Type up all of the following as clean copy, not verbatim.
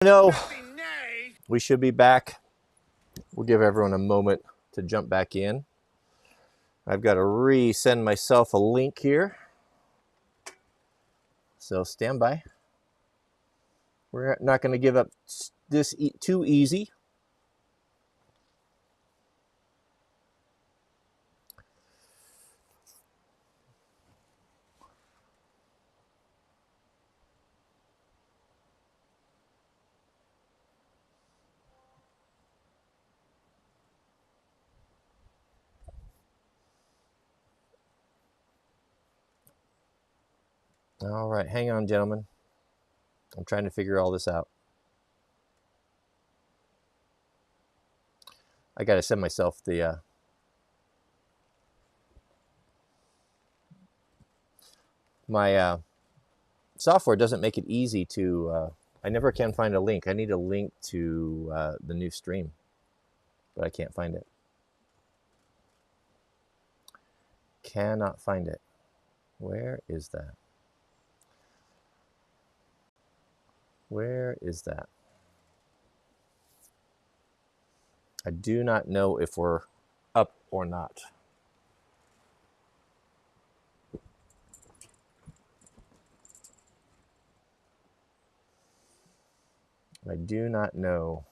No, we should be back. We'll give everyone a moment to jump back in. I've got to resend myself a link here. So stand by. We're not going to give up this too easy. All right, hang on, gentlemen. I'm trying to figure all this out. I got to send myself the my software doesn't make it easy to. I never can find a link. I need a link to the new stream, but I can't find it. Cannot find it. Where is that? Where is that? I do not know if we're up or not. I do not know.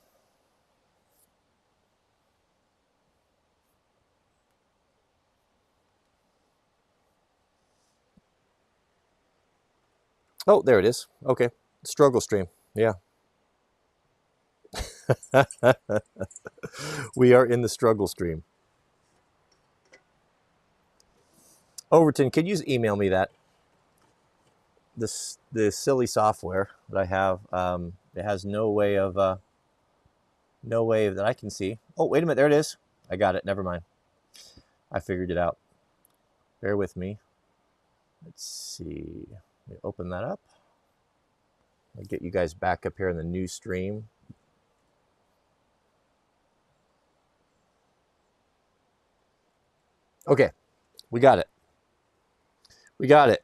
Oh, there it is. Okay. Struggle stream. Yeah. We are in the struggle stream. Overton, could you email me that? This silly software that I have, it has no way that I can see. Oh, wait a minute, there it is. I got it. Never mind. I figured it out. Bear with me. Let's see. Let me open that up. I'll get you guys back up here in the new stream. Okay, we got it. We got it.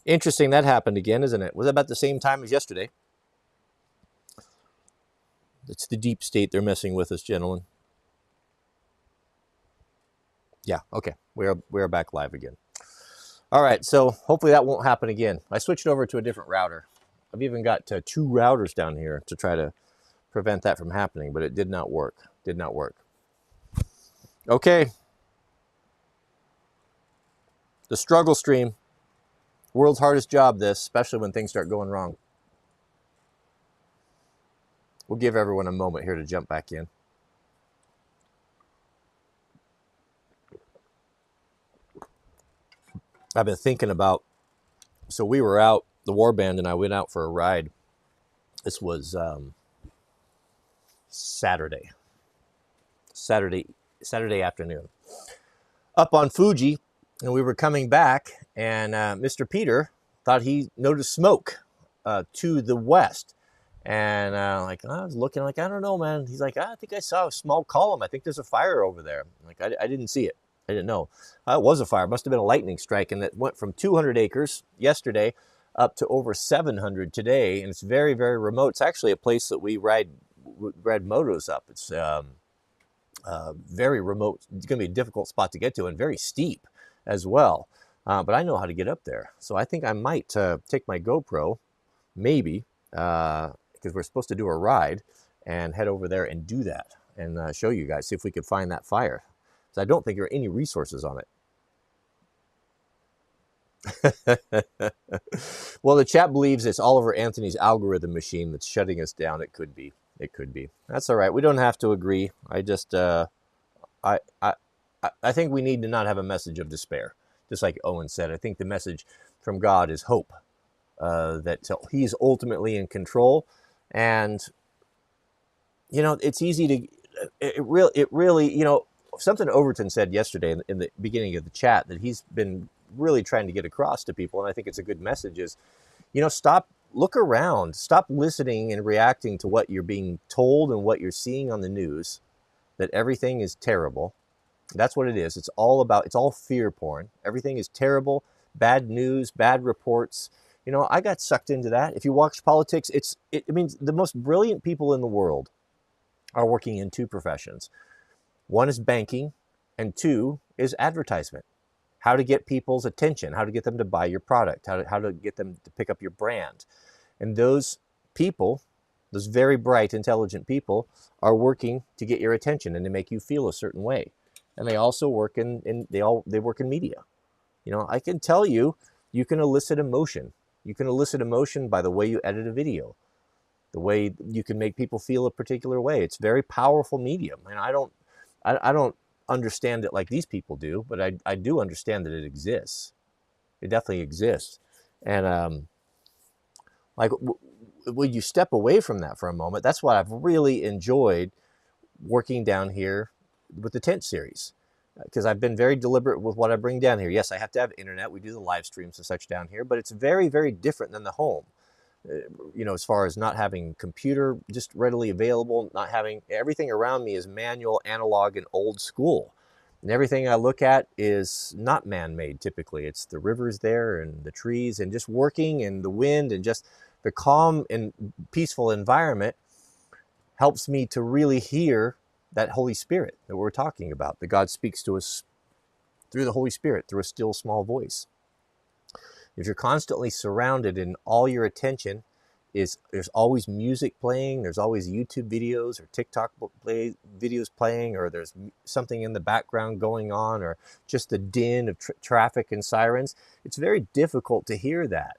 Interesting that happened again, isn't it? Was it about the same time as yesterday? It's the deep state they're messing with us, gentlemen. Yeah, okay. We are back live again. All right, so hopefully that won't happen again. I switched over to a different router. I've even got 2 routers down here to try to prevent that from happening, but it did not work. Did not work. Okay. The struggle stream. World's hardest job, this, especially when things start going wrong. We'll give everyone a moment here to jump back in. I've been thinking about, so we were out, the war band and I went out for a ride. This was Saturday afternoon. Up on Fuji, and we were coming back, and Mr. Peter thought he noticed smoke to the west. And I was looking like, I don't know, man. He's like, I think I saw a small column. I think there's a fire over there. Like, I didn't see it. I didn't know. It was a fire. It must have been a lightning strike. And it went from 200 acres yesterday up to over 700 today. And it's very, very remote. It's actually a place that we ride motos up. It's very remote. It's going to be a difficult spot to get to and very steep as well. But I know how to get up there. So I think I might take my GoPro, maybe, because we're supposed to do a ride, and head over there and do that and show you guys, see if we could find that fire. So I don't think there are any resources on it. Well, the chat believes it's Oliver Anthony's algorithm machine that's shutting us down. It could be. It could be. That's all right. We don't have to agree. I just, I think we need to not have a message of despair. Just like Owen said, I think the message from God is hope, that he's ultimately in control. And, you know, it's easy to, it really, you know, something Overton said yesterday in the beginning of the chat that he's been really trying to get across to people, and I think it's a good message, is, you know, look around, stop listening and reacting to what you're being told and what you're seeing on the news, that everything is terrible. That's what it is. It's all fear porn. Everything is terrible, bad news, bad reports. You know, I got sucked into that. If you watch politics, it means the most brilliant people in the world are working in two professions. One is banking, and two is advertisement. How to get people's attention, how to get them to buy your product, how to get them to pick up your brand. And those people, those very bright, intelligent people, are working to get your attention and to make you feel a certain way. And they also work they work in media. You know, I can tell you, you can elicit emotion. You can elicit emotion by the way you edit a video, the way you can make people feel a particular way. It's a very powerful medium. And I don't understand it like these people do, but I do understand that it exists. It definitely exists. And like, when you step away from that for a moment, that's what I've really enjoyed working down here with the tent series, because I've been very deliberate with what I bring down here. Yes, I have to have internet. We do the live streams and such down here, but it's very, very different than the home. You know, as far as not having computer just readily available, not having everything around me is manual, analog, and old school. And everything I look at is not man-made typically. It's the rivers there and the trees and just working and the wind and just the calm and peaceful environment helps me to really hear that Holy Spirit that we're talking about, that God speaks to us through the Holy Spirit, through a still small voice. If you're constantly surrounded and all your attention is, there's always music playing, there's always YouTube videos or TikTok videos playing, or there's something in the background going on, or just the din of traffic and sirens, it's very difficult to hear that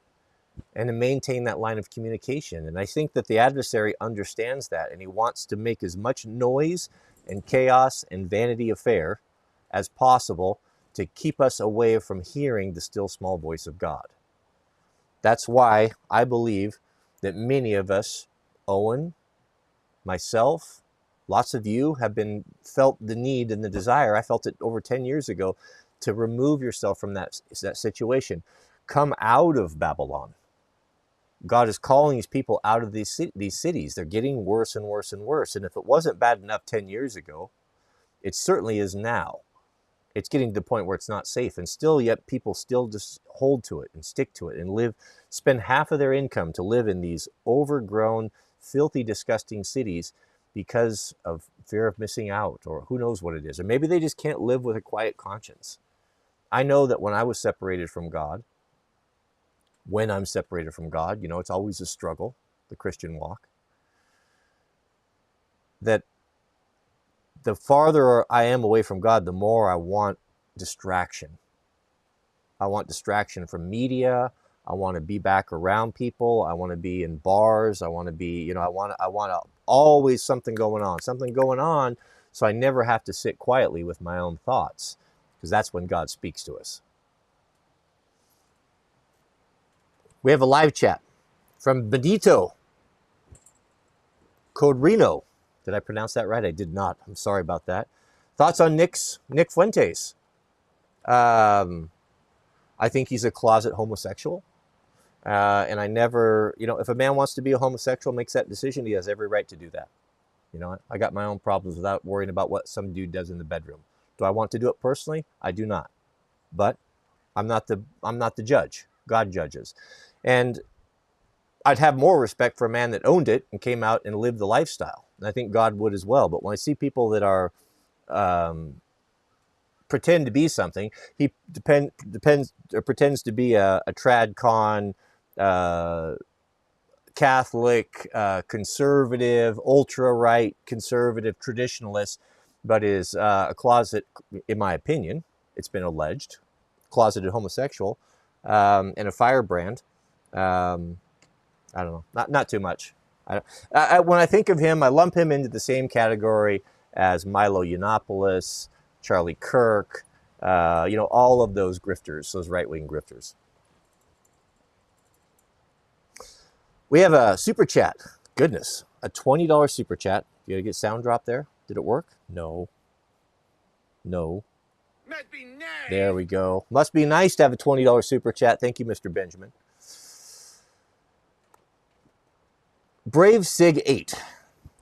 and to maintain that line of communication. And I think that the adversary understands that, and he wants to make as much noise and chaos and vanity affair as possible to keep us away from hearing the still small voice of God. That's why I believe that many of us, Owen, myself, lots of you have felt the need and the desire. I felt it over 10 years ago to remove yourself from that situation. Come out of Babylon. God is calling these people out of these cities. They're getting worse and worse and worse. And if it wasn't bad enough 10 years ago, it certainly is now. It's getting to the point where it's not safe, and still yet people still just hold to it and stick to it and spend half of their income to live in these overgrown, filthy, disgusting cities because of fear of missing out, or who knows what it is. Or maybe they just can't live with a quiet conscience. I know that when I was separated from God, when I'm separated from God, you know, it's always a struggle, the Christian walk, that the farther I am away from God, the more I want distraction. I want distraction from media. I want to be back around people. I want to be in bars. I want to be, you know, I want always something going on, so I never have to sit quietly with my own thoughts, because that's when God speaks to us. We have a live chat from Benito Codrino. Did I pronounce that right? I did not. I'm sorry about that. Thoughts on Nick Fuentes? I think he's a closet homosexual. And I never, you know, if a man wants to be a homosexual, makes that decision, he has every right to do that. You know, I got my own problems without worrying about what some dude does in the bedroom. Do I want to do it personally? I do not. But I'm not the judge. God judges. And I'd have more respect for a man that owned it and came out and lived the lifestyle. And I think God would as well. But when I see people that are pretend to be something, he pretends to be a trad con, Catholic, conservative, ultra-right, conservative, traditionalist, but is a closet, in my opinion, it's been alleged, closeted homosexual, and a firebrand. I don't know, not too much. When I think of him, I lump him into the same category as Milo Yiannopoulos, Charlie Kirk, you know, all of those grifters, those right-wing grifters. We have a super chat. Goodness, a $20 super chat. You gotta get sound drop there. Did it work? No. Must be nice. There we go. Must be nice to have a $20 super chat. Thank you, Mr. Benjamin. Brave Sig 8,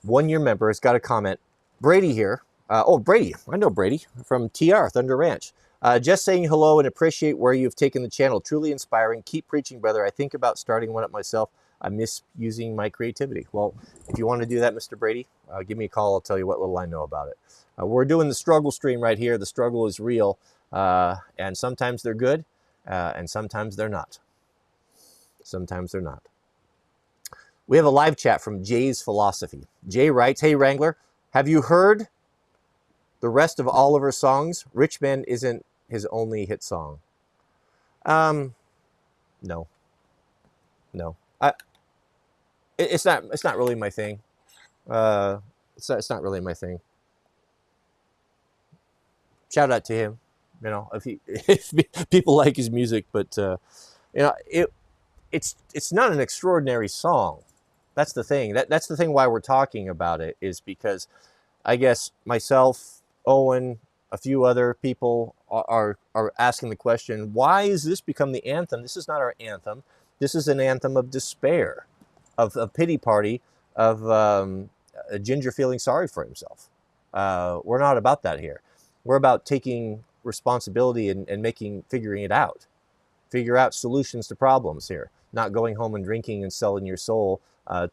1-year member, has got a comment. Brady here. Brady. I know Brady from TR, Thunder Ranch. Just saying hello and appreciate where you've taken the channel. Truly inspiring. Keep preaching, brother. I think about starting one up myself. I miss using my creativity. Well, if you want to do that, Mr. Brady, give me a call. I'll tell you what little I know about it. We're doing the struggle stream right here. The struggle is real. And sometimes they're good, and sometimes they're not. Sometimes they're not. We have a live chat from Jay's Philosophy. Jay writes, "Hey, Wrangler, have you heard the rest of Oliver's songs? Rich Man isn't his only hit song." No. No. It's not really my thing. It's not really my thing. Shout out to him. You know, if people like his music, but you know, it's not an extraordinary song. That's the thing. That's the thing why we're talking about it, is because I guess myself, Owen, a few other people are asking the question, why is this become the anthem? This is not our anthem. This is an anthem of despair, of a pity party, of a ginger feeling sorry for himself. We're not about that here. We're about taking responsibility and figuring it out. Figure out solutions to problems here. Not going home and drinking and selling your soul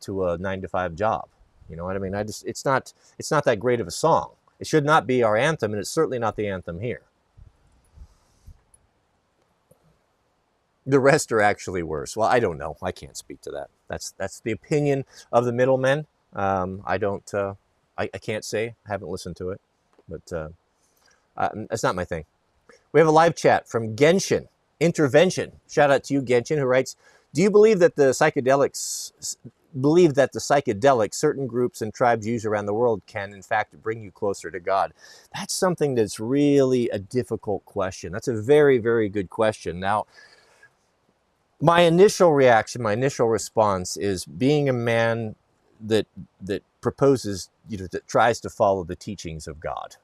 to a 9-to-5 job. You know what I mean? It's not that great of a song. It should not be our anthem, and it's certainly not the anthem here. The rest are actually worse. Well, I don't know. I can't speak to that. That's the opinion of the middlemen. I can't say. I haven't listened to it, but that's not my thing. We have a live chat from Genshin Intervention. Shout out to you, Genshin, who writes, "Do you believe that the psychedelics certain groups and tribes use around the world can in fact bring you closer to God?" That's something that's really a difficult question. That's a very, very good question. Now, my initial reaction, my initial response is, being a man that proposes, that tries to follow the teachings of God,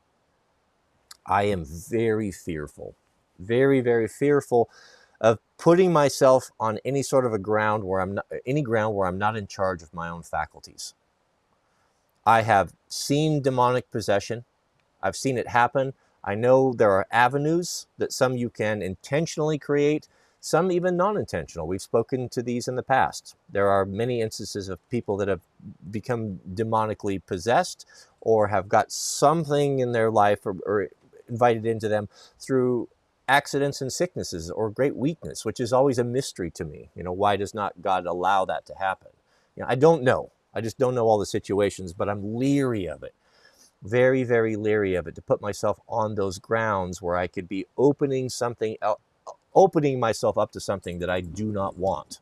I am very fearful, very, very fearful of putting myself on any sort of a ground where I'm not in charge of my own faculties. I have seen demonic possession. I've seen it happen. I know there are avenues that some you can intentionally create, some even non-intentional. We've spoken to these in the past. There are many instances of people that have become demonically possessed or have got something in their life or invited into them through accidents and sicknesses or great weakness, which is always a mystery to me. Why does not God allow that to happen? I don't know. I just don't know all the situations, but I'm leery of it. Very, very leery of it, to put myself on those grounds where I could be opening myself up to something that I do not want.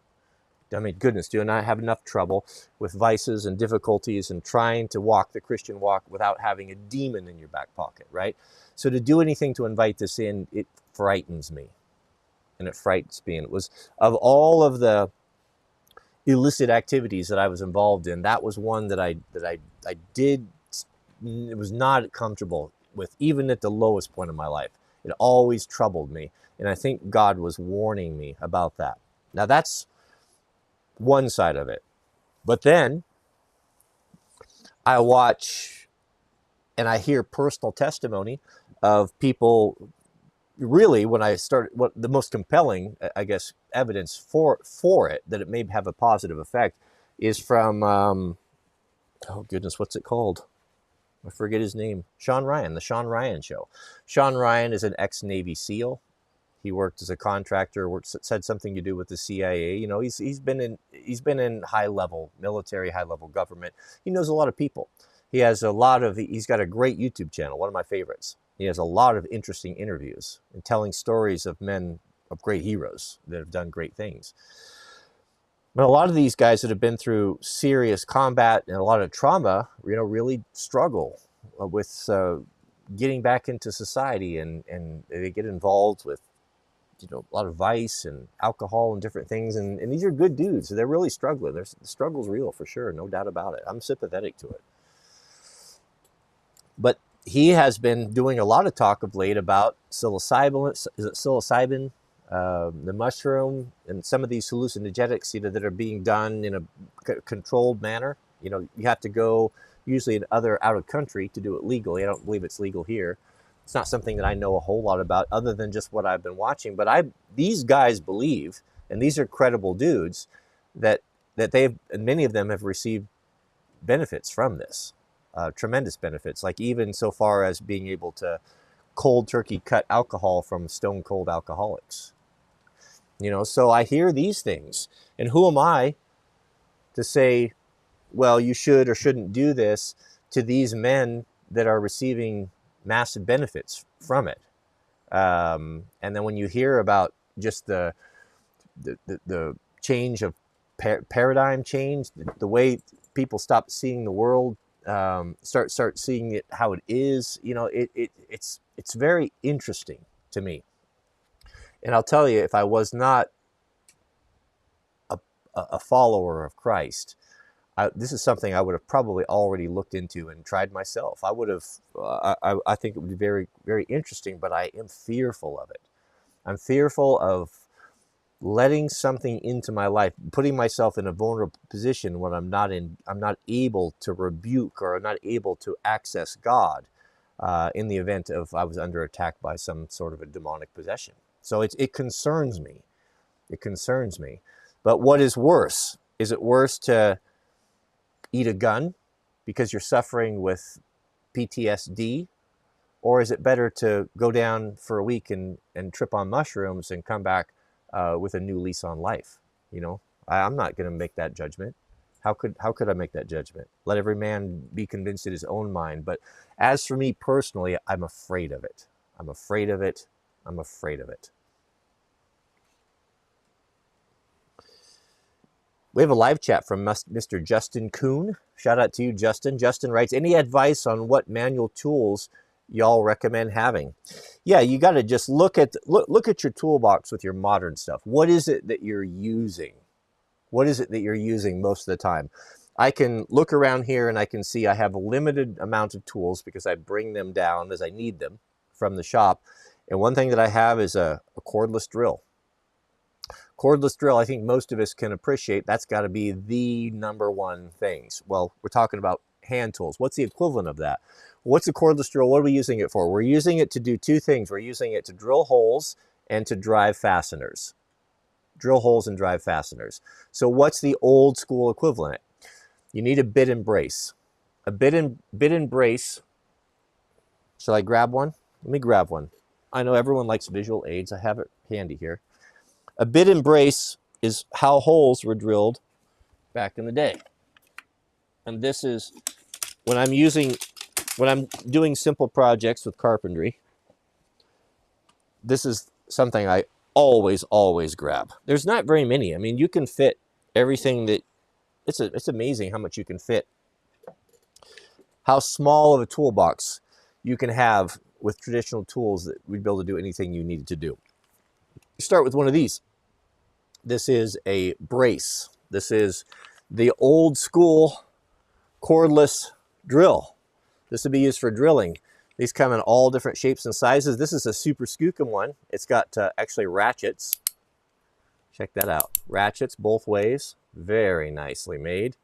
I mean, goodness, do I have enough trouble with vices and difficulties and trying to walk the Christian walk without having a demon in your back pocket, right? So to do anything to invite this in, it frightens me. And it frightens me. And it was, of all of the illicit activities that I was involved in, that was one that I did, it was not comfortable with, even at the lowest point of my life. It always troubled me. And I think God was warning me about that. Now that's one side of it. But then I watch and I hear personal testimony of people. Really, when I started, what the most compelling, I guess, evidence for it, that it may have a positive effect, is from, oh goodness, what's it called? I forget his name. Sean Ryan, the Sean Ryan Show. Sean Ryan is an ex-Navy SEAL. He worked as a contractor, said something to do with the CIA. He's been in high-level military, high-level government. He knows a lot of people. He's got a great YouTube channel, one of my favorites. He has a lot of interesting interviews and telling stories of men, of great heroes that have done great things. But a lot of these guys that have been through serious combat and a lot of trauma, really struggle with getting back into society, and they get involved with, a lot of vice and alcohol and different things. And these are good dudes. They're really struggling. The struggle's real for sure, no doubt about it. I'm sympathetic to it. But he has been doing a lot of talk of late about psilocybin, the mushroom, and some of these hallucinogenics, that are being done in a controlled manner. You have to go usually out of country to do it legally. I don't believe it's legal here. It's not something that I know a whole lot about other than just what I've been watching. But these guys believe, and these are credible dudes, that they've, and many of them have received benefits from this, tremendous benefits, like even so far as being able to cold turkey cut alcohol from stone cold alcoholics. You know, so I hear these things, and who am I to say, well, you should or shouldn't do this to these men that are receiving massive benefits from it? And then when you hear about just the change of paradigm change, the way people stop seeing the world, start seeing it how it is, you know, it's very interesting to me. And I'll tell you, if I was not a follower of Christ, this is something I would have probably already looked into and tried myself. I would have, I think it would be very, very interesting, but I am fearful of it. I'm fearful of letting something into my life, putting myself in a vulnerable position when I'm not able to rebuke or not able to access God in the event of I was under attack by some sort of a demonic possession. So it concerns me. It concerns me. But what is worse? Is it worse to eat a gun because you're suffering with PTSD? Or is it better to go down for a week and trip on mushrooms and come back with a new lease on life? You know, I'm not going to make that judgment. How could I make that judgment? Let every man be convinced in his own mind. But as for me personally, I'm afraid of it. I'm afraid of it. I'm afraid of it. We have a live chat from Mr. Justin Kuhn. Shout out to you, Justin. Justin writes, any advice on what manual tools y'all recommend having? Yeah, you got to just look at your toolbox with your modern stuff. What is it that you're using? What is it that you're using most of the time? I can look around here and I can see I have a limited amount of tools because I bring them down as I need them from the shop. And one thing that I have is a cordless drill. Cordless drill, I think most of us can appreciate. That's got to be the number one things. Well, we're talking about hand tools. What's the equivalent of that? What's a cordless drill? What are we using it for? We're using it to do two things. We're using it to drill holes and to drive fasteners. Drill holes and drive fasteners. So what's the old school equivalent? You need a bit and brace. A bit and brace. Shall I grab one? Let me grab one. I know everyone likes visual aids. I have it handy here. A bit and brace is how holes were drilled back in the day. And this is when I'm doing simple projects with carpentry. This is something I always grab. There's not very many. I mean, you can fit everything that, it's amazing how much you can fit. How small of a toolbox you can have with traditional tools that we'd be able to do anything you needed to do. You start with one of these. This is a brace. This is the old school cordless drill. This would be used for drilling. These come in all different shapes and sizes. This is a super skookum one. It's got actually ratchets. Check that out. Ratchets both ways. Very nicely made.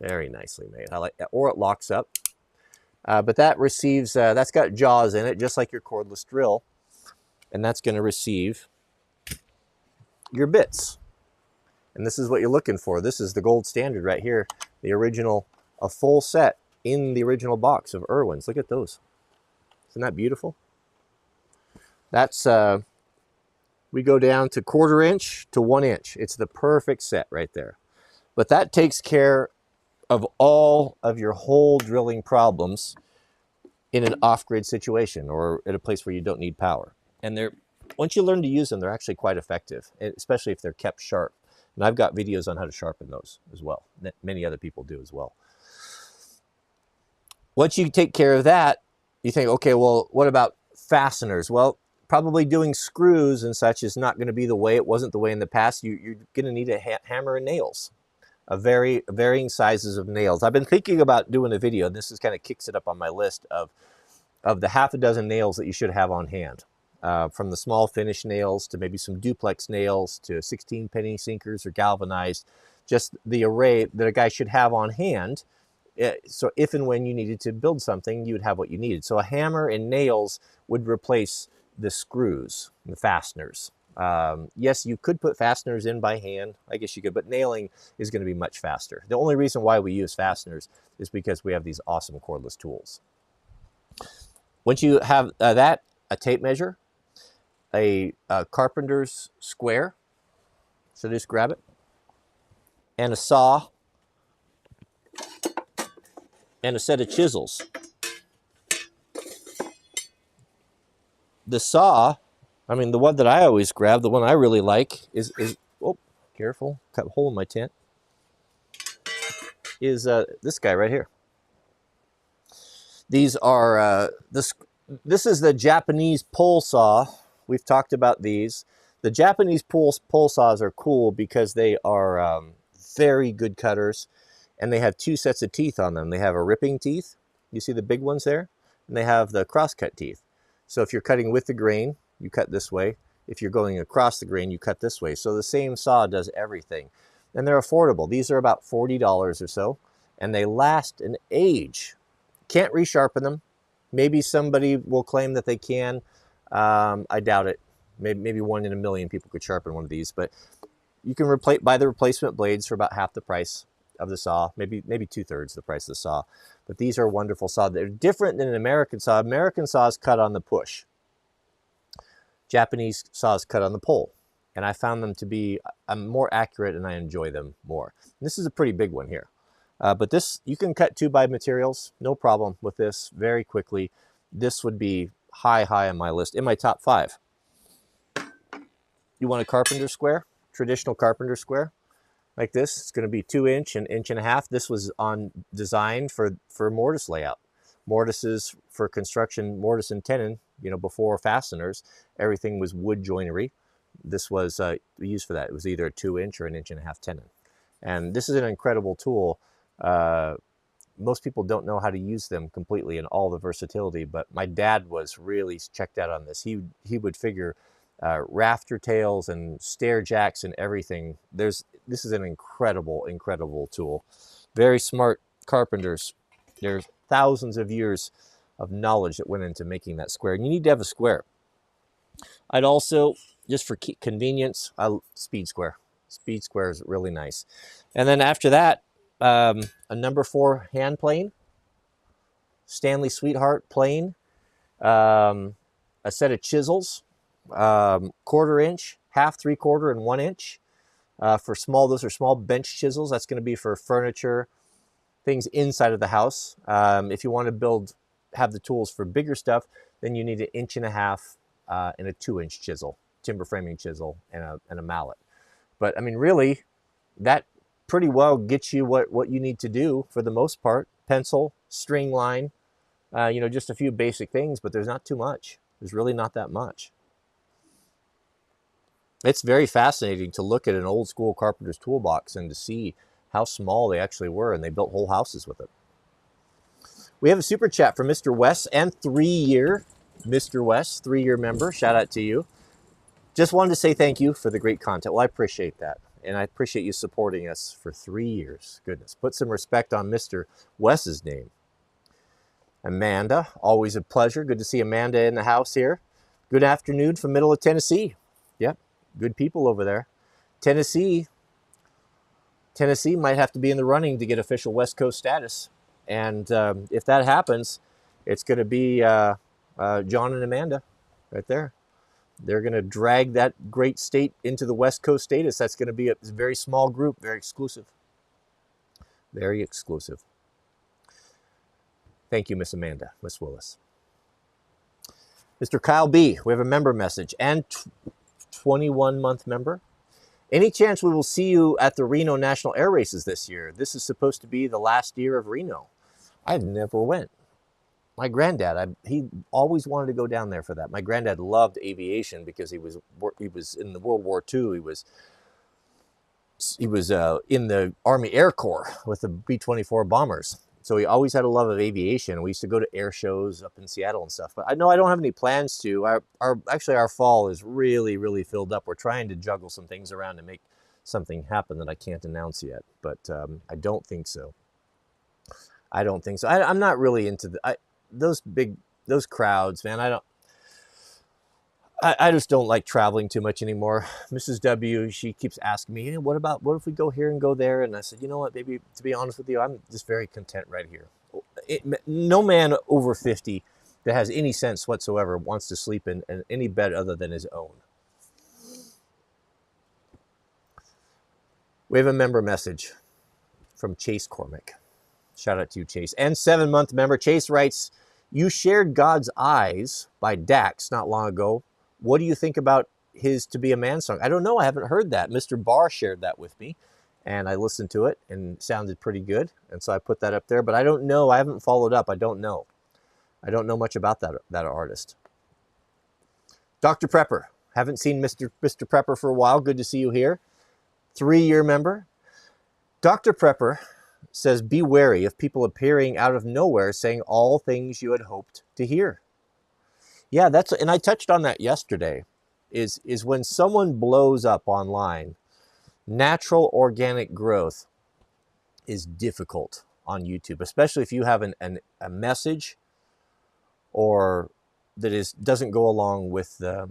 Very nicely made. I like that. Or it locks up. But that receives, that's got jaws in it, just like your cordless drill. And that's going to receive your bits. And this is what you're looking for. This is the gold standard right here. The original, a full set in the original box of Irwin's. Look at those. Isn't that beautiful? That's, we go down to 1/4 inch to 1 inch. It's the perfect set right there. But that takes care of all of your hole drilling problems in an off-grid situation or at a place where you don't need power. And they're, once you learn to use them, they're actually quite effective, especially if they're kept sharp. And I've got videos on how to sharpen those as well. Many other people do as well. Once you take care of that, you think, okay, well, what about fasteners? Well, probably doing screws and such is not going to be the way. It wasn't the way in the past. You're going to need a hammer and nails, varying sizes of nails. I've been thinking about doing a video, and this is kind of kicks it up on my list of the half a dozen nails that you should have on hand. From the small finish nails to maybe some duplex nails to 16 penny sinkers or galvanized, just the array that a guy should have on hand So if and when you needed to build something, you would have what you needed. So a hammer and nails would replace the screws, the fasteners. Yes, you could put fasteners in by hand. I guess you could, but nailing is going to be much faster. The only reason why we use fasteners is because we have these awesome cordless tools. Once you have that, a tape measure, a carpenter's square, so just grab it, and a saw, and a set of chisels. The saw, I mean, the one that I always grab, the one I really like is oh, careful, cut a hole in my tent, is this guy right here. These are, this is the Japanese pole saw. We've talked about these. The Japanese pole saws are cool because they are very good cutters, and they have two sets of teeth on them. They have a ripping teeth. You see the big ones there? And they have the crosscut teeth. So if you're cutting with the grain, you cut this way. If you're going across the grain, you cut this way. So the same saw does everything. And they're affordable. These are about $40 or so, and they last an age. Can't resharpen them. Maybe somebody will claim that they can. I doubt it. Maybe 1 in a million people could sharpen one of these, but you can buy the replacement blades for about half the price of the saw, maybe 2/3 the price of the saw. But these are wonderful saws. They're different than an American saw. American saws cut on the push. Japanese saws cut on the pole. And I found them to be more accurate, and I enjoy them more. And this is a pretty big one here. But this, you can cut 2x materials, no problem with this very quickly. This would be high on my list, in my top 5. You want a carpenter square, traditional carpenter square, like this. It's going to be 2-inch and 1.5 inches. This was designed for mortise layout. Mortises for construction, mortise and tenon, before fasteners, everything was wood joinery. This was used for that. It was either a 2-inch or 1.5 inch tenon. And this is an incredible tool. Most people don't know how to use them completely and all the versatility, but my dad was really checked out on this. He would figure rafter tails and stair jacks and everything. This is an incredible tool. Very smart carpenters. There's thousands of years of knowledge that went into making that square, and you need to have a square. I'd also, just for convenience, speed square. Speed square is really nice. And then after that, a number 4 hand plane, Stanley Sweetheart plane, a set of chisels, 1/4 inch, 1/2, 3/4, and 1 inch. For small, those are small bench chisels. That's going to be for furniture, things inside of the house. If you want to have the tools for bigger stuff, then you need 1.5 inches and a 2-inch chisel, timber framing chisel, and a mallet. But I mean, really, that pretty well gets you what you need to do for the most part. Pencil, string line, just a few basic things, but there's not too much. There's really not that much. It's very fascinating to look at an old school carpenter's toolbox and to see how small they actually were, and they built whole houses with it. We have a super chat from Mr. West, and 3-year Mr. West, 3-year member. Shout out to you. Just wanted to say thank you for the great content. Well, I appreciate that. And I appreciate you supporting us for 3 years. Goodness, put some respect on Mr. West's name. Amanda, always a pleasure. Good to see Amanda in the house here. Good afternoon from middle of Tennessee. Yep, good people over there. Tennessee might have to be in the running to get official West Coast status. And if that happens, it's going to be John and Amanda right there. They're going to drag that great state into the West Coast status. That's going to be a very small group, very exclusive. Very exclusive. Thank you, Miss Amanda, Miss Willis. Mr. Kyle B., we have a member message, and 21-month member. Any chance we will see you at the Reno National Air Races this year? This is supposed to be the last year of Reno. I've never went. My granddad, he always wanted to go down there for that. My granddad loved aviation because he was in the World War II. He was in the Army Air Corps with the B-24 bombers. So he always had a love of aviation. We used to go to air shows up in Seattle and stuff. But I know I don't have any plans to. Our fall is really filled up. We're trying to juggle some things around to make something happen that I can't announce yet. But I don't think so. I don't think so. I'm not really into those crowds, man. I just don't like traveling too much anymore. Mrs. W, she keeps asking me, hey, what if we go here and go there? And I said, you know what, baby, to be honest with you, I'm just very content right here. No man over 50 that has any sense whatsoever wants to sleep in any bed other than his own. We have a member message from Chase Cormick. Shout out to you, Chase. And 7-month member Chase writes, you shared God's Eyes by Dax not long ago. What do you think about his To Be a Man song? I don't know. I haven't heard that. Mr. Barr shared that with me, and I listened to it, and it sounded pretty good. And so I put that up there. But I don't know. I haven't followed up. I don't know. I don't know much about that artist. Dr. Prepper. Haven't seen Mr. Prepper for a while. Good to see you here. 3-year member. Dr. Prepper says, be wary of people appearing out of nowhere saying all things you had hoped to hear. Yeah, and I touched on that yesterday, is when someone blows up online, natural organic growth is difficult on YouTube, especially if you have a message or that doesn't go along with the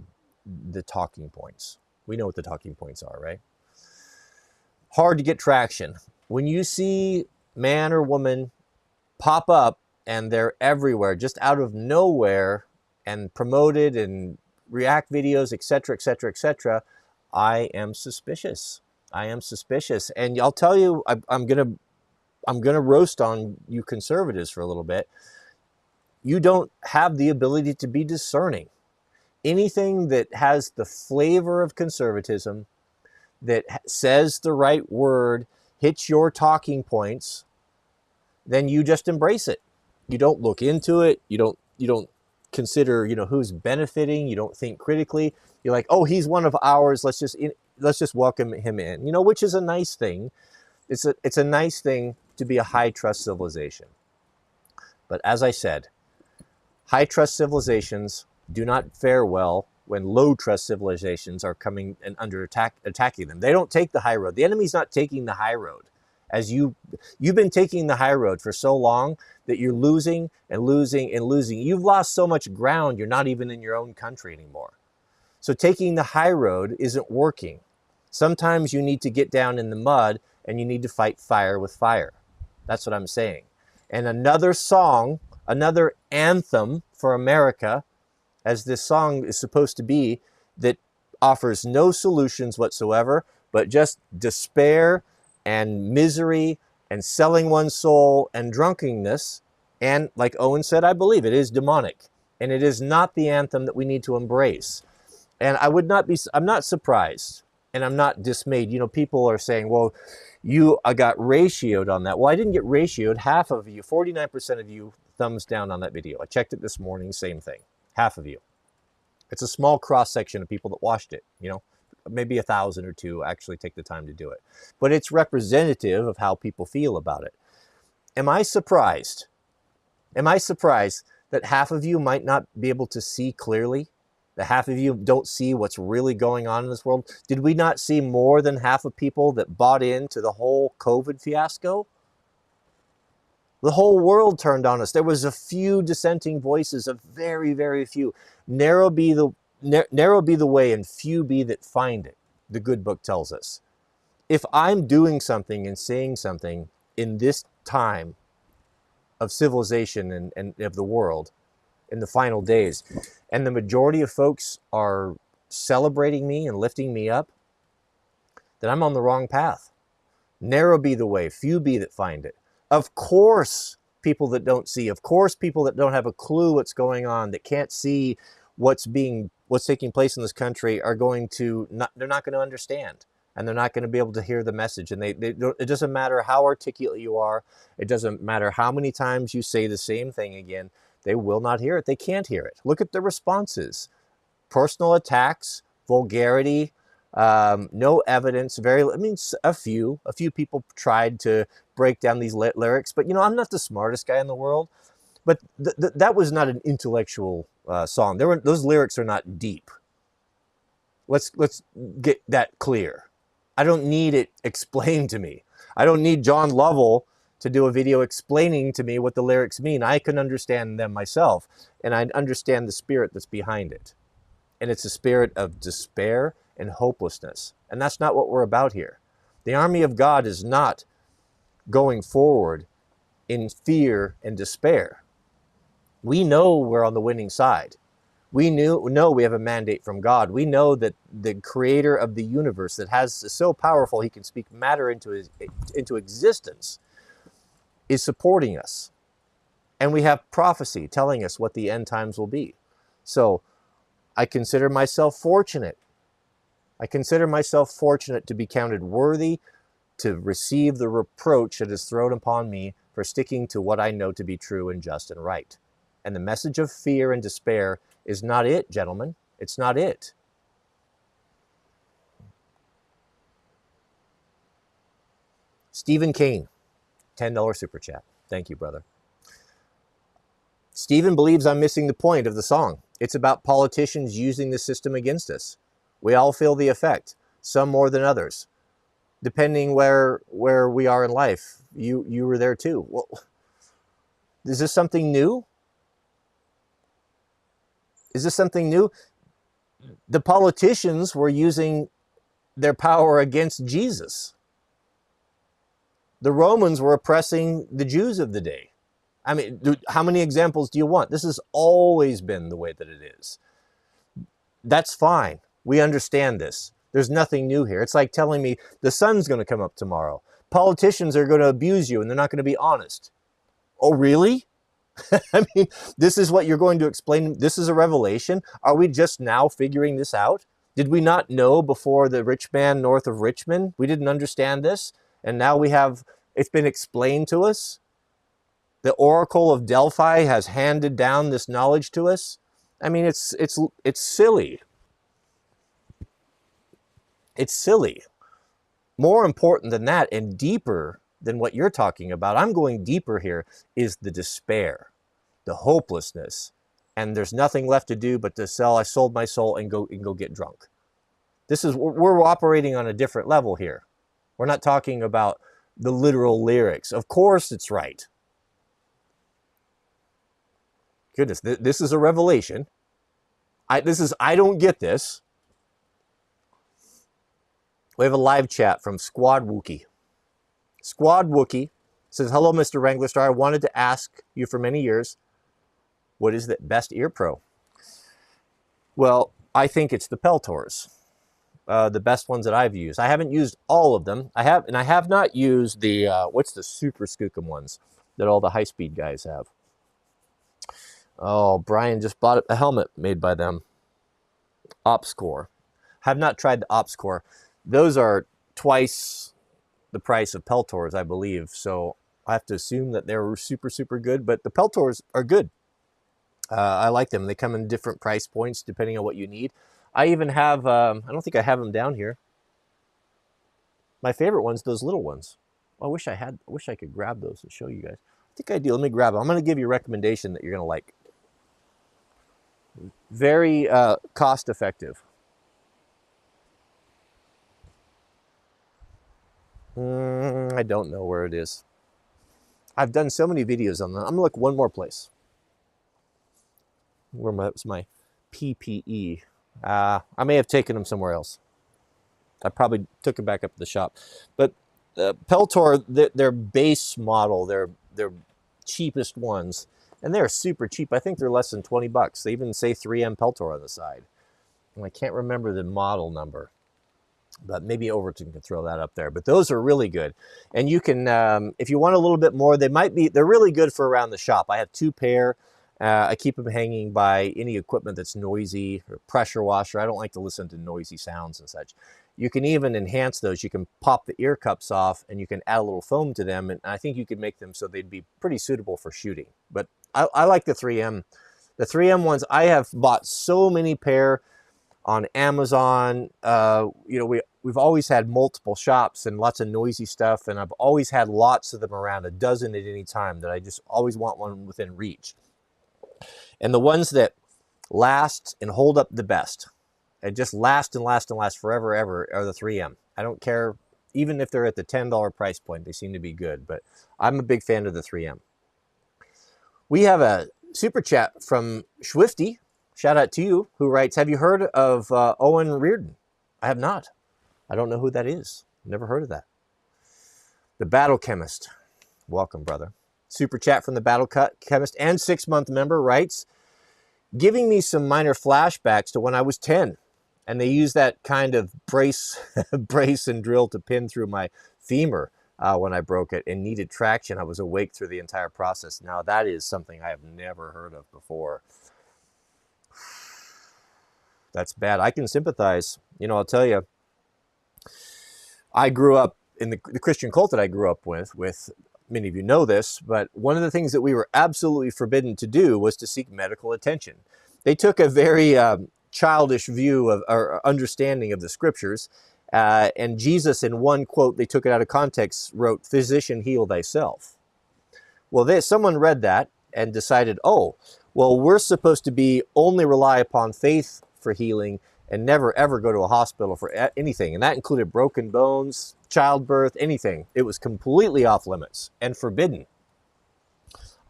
talking points. We know what the talking points are, right? Hard to get traction. When you see man or woman pop up and they're everywhere, just out of nowhere, and promoted and react videos, etc., etc., etc., I am suspicious. I am suspicious. And I'll tell you, I'm gonna roast on you conservatives for a little bit. You don't have the ability to be discerning. Anything that has the flavor of conservatism, that says the right word, hits your talking points, then you just embrace it. You don't look into it. You don't consider, who's benefiting. You don't think critically. You're like, oh, he's one of ours. Let's just welcome him in. Which is a nice thing. It's a nice thing to be a high trust civilization. But as I said, high trust civilizations do not fare well when low trust civilizations are coming and attacking them. They don't take the high road. The enemy's not taking the high road. As you've been taking the high road for so long that you're losing and losing and losing. You've lost so much ground, you're not even in your own country anymore. So taking the high road isn't working. Sometimes you need to get down in the mud and you need to fight fire with fire. That's what I'm saying. And another song, another anthem for America, as this song is supposed to be, that offers no solutions whatsoever, but just despair and misery and selling one's soul and drunkenness. And like Owen said, I believe it is demonic. And it is not the anthem that we need to embrace. And I'm not surprised and I'm not dismayed. People are saying, well, I got ratioed on that. Well, I didn't get ratioed. Half of you, 49% of you, thumbs down on that video. I checked it this morning, same thing. Half of you. It's a small cross section of people that watched it, maybe 1,000 or 2 actually take the time to do it. But it's representative of how people feel about it. Am I surprised? Am I surprised that half of you might not be able to see clearly? That half of you don't see what's really going on in this world? Did we not see more than half of people that bought into the whole COVID fiasco? The whole world turned on us. There was a few dissenting voices, a very, very few. Narrow be the way and few be that find it, the good book tells us. If I'm doing something and saying something in this time of civilization and of the world, in the final days, and the majority of folks are celebrating me and lifting me up, then I'm on the wrong path. Narrow be the way, few be that find it. Of course, people that don't see, of course, people that don't have a clue what's going on, that can't see what's taking place in this country they're not going to understand, and they're not going to be able to hear the message. And it doesn't matter how articulate you are. It doesn't matter how many times you say the same thing again. They will not hear it. They can't hear it. Look at the responses. Personal attacks, vulgarity, no evidence, a few people tried to break down these lyrics, but I'm not the smartest guy in the world, but that was not an intellectual song. Those lyrics are not deep. Let's get that clear. I don't need it explained to me. I don't need John Lovell to do a video explaining to me what the lyrics mean. I can understand them myself, and I understand the spirit that's behind it. And it's a spirit of despair and hopelessness. And that's not what we're about here. The army of God is not going forward in fear and despair. We know we're on the winning side. We know we have a mandate from God. We know that the creator of the universe that is so powerful he can speak matter into existence is supporting us. And we have prophecy telling us what the end times will be. So I consider myself fortunate. I consider myself fortunate to be counted worthy to receive the reproach that is thrown upon me for sticking to what I know to be true and just and right. And the message of fear and despair is not it, gentlemen. It's not it. Stephen Kane, $10 super chat. Thank you, brother. Stephen believes I'm missing the point of the song. It's about politicians using the system against us. We all feel the effect, some more than others, depending where we are in life. You were there too. Well, is this something new? Is this something new? The politicians were using their power against Jesus. The Romans were oppressing the Jews of the day. I mean, how many examples do you want? This has always been the way that it is. That's fine. We understand this. There's nothing new here. It's like telling me the sun's going to come up tomorrow. Politicians are going to abuse you and they're not going to be honest. Oh, really? I mean, this is what you're going to explain. This is a revelation. Are we just now figuring this out? Did we not know before the rich man north of Richmond? We didn't understand this. And now it's been explained to us. The Oracle of Delphi has handed down this knowledge to us. I mean, it's silly. It's silly. More important than that and deeper than what you're talking about, I'm going deeper here, is the despair, the hopelessness, and there's nothing left to do but to sell. I sold my soul and go get drunk. We're operating on a different level here. We're not talking about the literal lyrics. Of course it's right. Goodness, this is a revelation. I don't get this. We have a live chat from Squad Wookie. Squad Wookie says, hello, Mr. Wranglerstar. I wanted to ask you for many years, what is the best ear pro? Well, I think it's the Peltors, the best ones that I've used. I haven't used all of them. I have not used the, what's the super skookum ones that all the high-speed guys have. Oh, Brian just bought a helmet made by them. OpsCore. Have not tried the OpsCore. Those are twice the price of Peltors, I believe. So I have to assume that they're super, super good. But the Peltors are good. I like them. They come in different price points depending on what you need. I even have, I don't think I have them down here. My favorite one's those little ones. I wish I could grab those and show you guys. I think I do. Let me grab them. I'm going to give you a recommendation that you're going to like. Very cost effective. I don't know where it is. I've done so many videos on them. I'm going to look one more place. Where's my PPE? I may have taken them somewhere else. I probably took them back up to the shop. But Peltor, their base model, their cheapest ones, and they're super cheap. I think they're less than 20 bucks. They even say 3M Peltor on the side. And I can't remember the model number, but maybe Overton can throw that up there. But those are really good. And you can, if you want a little bit more, they're really good for around the shop. I have 2 pair. I keep them hanging by any equipment that's noisy, or pressure washer. I don't like to listen to noisy sounds and such. You can even enhance those. You can pop the ear cups off and you can add a little foam to them. And I think you could make them so they'd be pretty suitable for shooting. But I like the 3M. The 3M ones, I have bought so many pair on Amazon. We've always had multiple shops and lots of noisy stuff. And I've always had lots of them around, a dozen at any time, that I just always want one within reach. And the ones that last and hold up the best, and just last and last and last forever, ever, are the 3M. I don't care Even if they're at the $10 price point, they seem to be good. But I'm a big fan of the 3M. We have a super chat from Swifty. Shout out to you, who writes, have you heard of Owen Reardon? I have not. I don't know who that is. Never heard of that. The Battle Chemist. Welcome, brother. Super chat from the Battle Chemist and 6-month member writes, giving me some minor flashbacks to when I was 10. And they used that kind of brace and drill to pin through my femur when I broke it and needed traction. I was awake through the entire process. Now, that is something I have never heard of before. That's bad. I can sympathize. You know, I'll tell you, I grew up in the Christian cult that I grew up with many of you know this, but one of the things that we were absolutely forbidden to do was to seek medical attention. They took a very childish view of or understanding of the scriptures, and Jesus, in one quote, they took it out of context, wrote, "Physician, heal thyself." Well, someone read that and decided, oh, well, we're supposed to be only rely upon faith for healing and never ever go to a hospital for anything. And that included broken bones, childbirth, anything. It was completely off limits and forbidden.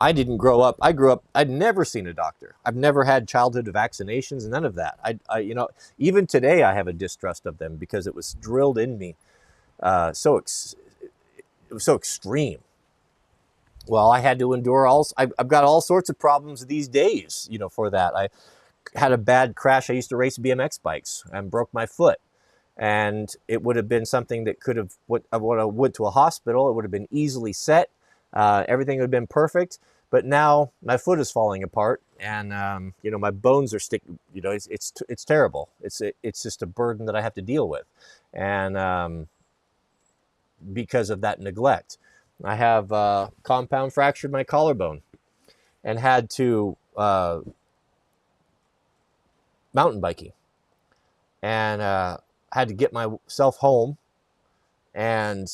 I didn't grow up. I grew up, I'd never seen a doctor. I've never had childhood vaccinations, none of that. You know, even today I have a distrust of them because it was drilled in me. It was so extreme. Well, I had to endure I've got all sorts of problems these days, you know, for that. I had a bad crash. I used to race BMX bikes and broke my foot. And it would have been something that could have, I went to a hospital. It would have been easily set. Everything would have been perfect. But now my foot is falling apart and, you know, my bones are sticking, you know, it's terrible. It's just a burden that I have to deal with. And because of that neglect, I have compound fractured my collarbone and had to mountain biking and had to get myself home. And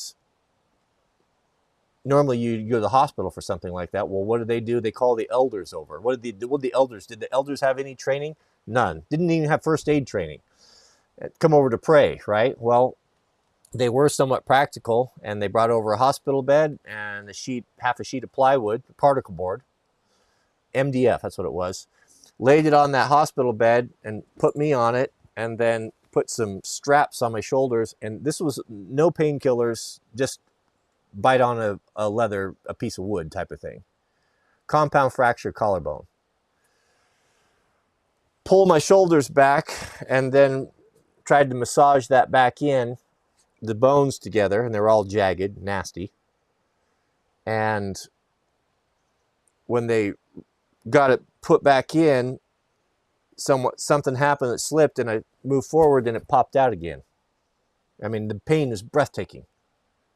normally you go to the hospital for something like that. Well, what do? They call the elders over. What did the elders? Did the elders have any training? None. Didn't even have first aid training. Come over to pray, right? Well, they were somewhat practical, and they brought over a hospital bed and half a sheet of plywood, particle board, MDF, that's what it was. Laid it on that hospital bed and put me on it, and then put some straps on my shoulders. And this was no painkillers, just bite on a piece of wood type of thing. Compound fracture collarbone. Pull my shoulders back and then tried to massage that back in, the bones together, and they're all jagged, nasty. And when they got it put back in, something happened that slipped, and I moved forward and it popped out again. I mean, the pain is breathtaking.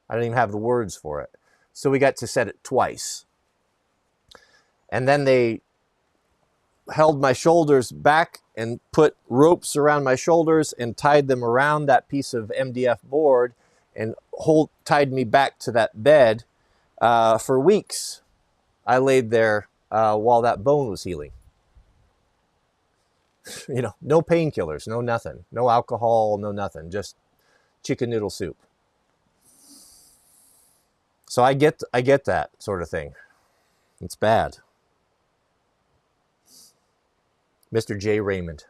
I don't even have the words for it. So we got to set it twice. And then they held my shoulders back and put ropes around my shoulders and tied them around that piece of MDF board and tied me back to that bed for weeks. I laid there while that bone was healing. You know, no painkillers, no nothing, no alcohol, no nothing, just chicken noodle soup. So I get that sort of thing. It's bad. Mr. J. Raymond,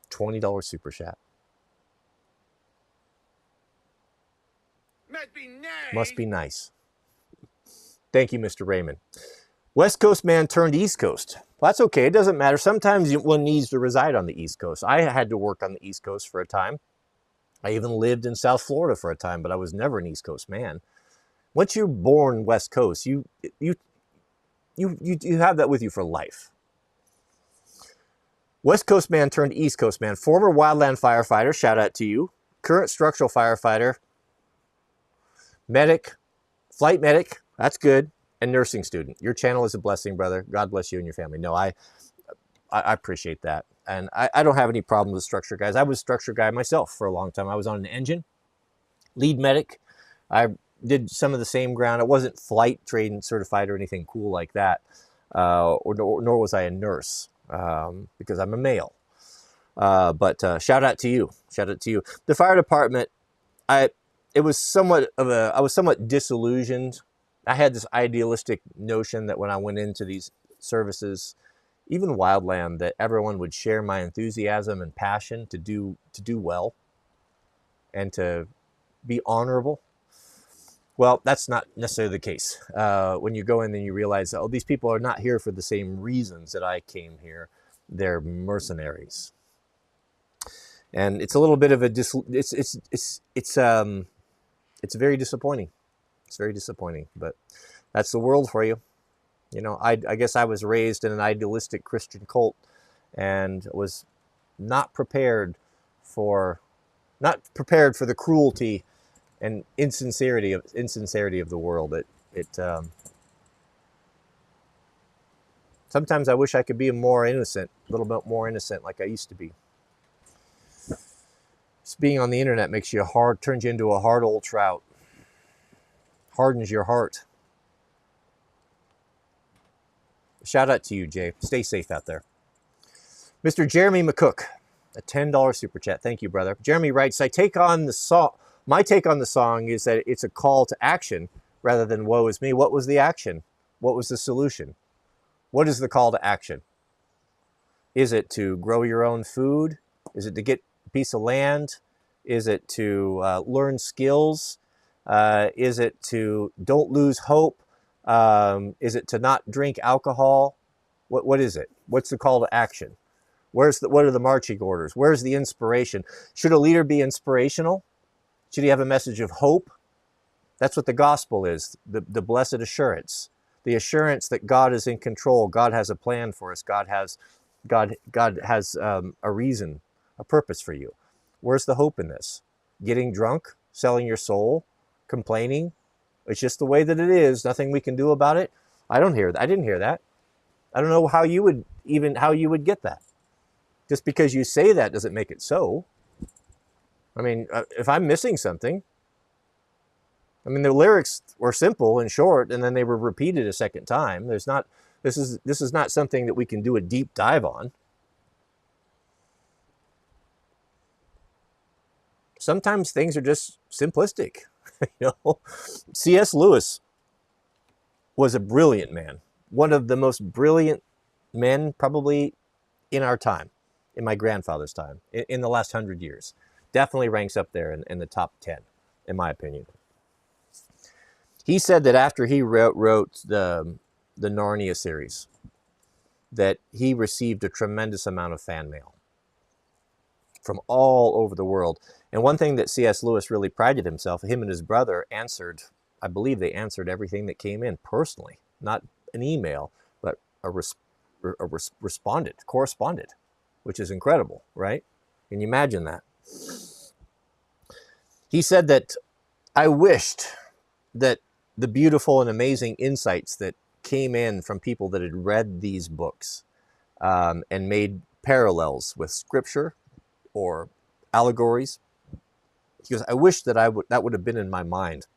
$20 super chat. Must be nice. Thank you, Mr. Raymond. West Coast man turned East Coast. Well, that's okay. It doesn't matter. Sometimes one needs to reside on the East Coast. I had to work on the East Coast for a time. I even lived in South Florida for a time, but I was never an East Coast man. Once you're born West Coast, you have that with you for life. West Coast man turned East Coast man. Former wildland firefighter, shout out to you. Current structural firefighter. Medic. Flight medic, that's good. And nursing student. Your channel is a blessing, brother. God bless you and your family. No, I appreciate that. And I don't have any problem with structure guys. I was a structure guy myself for a long time. I was on an engine. Lead medic. I did some of the same ground. I wasn't flight trained certified or anything cool like that. Nor was I a nurse. Because I'm a male. But shout out to you. Shout out to you. The fire department, it was somewhat of a, I was somewhat disillusioned. I had this idealistic notion that when I went into these services, even Wildland, that everyone would share my enthusiasm and passion to do well and to be honorable. Well, that's not necessarily the case. When you go in and you realize, oh, these people are not here for the same reasons that I came here. They're mercenaries, and it's a little bit of a it's very disappointing. It's very disappointing, but that's the world for you. You know, I guess I was raised in an idealistic Christian cult and was not prepared for the cruelty and insincerity of the world. Sometimes I wish I could be more innocent, a little bit more innocent, like I used to be. Just being on the internet turns you into a hard old trout, hardens your heart. Shout out to you, Jay. Stay safe out there. Mr. Jeremy McCook, a $10 super chat. Thank you, brother. Jeremy writes, my take on the song is that it's a call to action rather than woe is me. What was the action? What was the solution? What is the call to action? Is it to grow your own food? Is it to get a piece of land? Is it to learn skills? Is it to don't lose hope? Is it to not drink alcohol? What is it? What's the call to action? What are the marching orders? Where's the inspiration? Should a leader be inspirational? Should he have a message of hope? That's what the gospel is, the blessed assurance. The assurance that God is in control. God has a plan for us. God has a reason, a purpose for you. Where's the hope in this? Getting drunk? Selling your soul? Complaining? It's just the way that it is. Nothing we can do about it. I didn't hear that. I don't know how you would get that. Just because you say that doesn't make it so. I mean, if I'm missing something, I mean, the lyrics were simple and short, and then they were repeated a second time. This is not something that we can do a deep dive on. Sometimes things are just simplistic. You know, C.S. Lewis was a brilliant man, one of the most brilliant men probably in our time, in my grandfather's time, in the last 100 years. Definitely ranks up there in the top 10, in my opinion. He said that after he wrote the Narnia series, that he received a tremendous amount of fan mail from all over the world. And one thing that C.S. Lewis really prided himself, him and his brother answered, I believe they answered everything that came in personally, not an email, but corresponded, which is incredible, right? Can you imagine that? He said that I wished that the beautiful and amazing insights that came in from people that had read these books and made parallels with scripture or allegories. He goes, I wish that that would have been in my mind,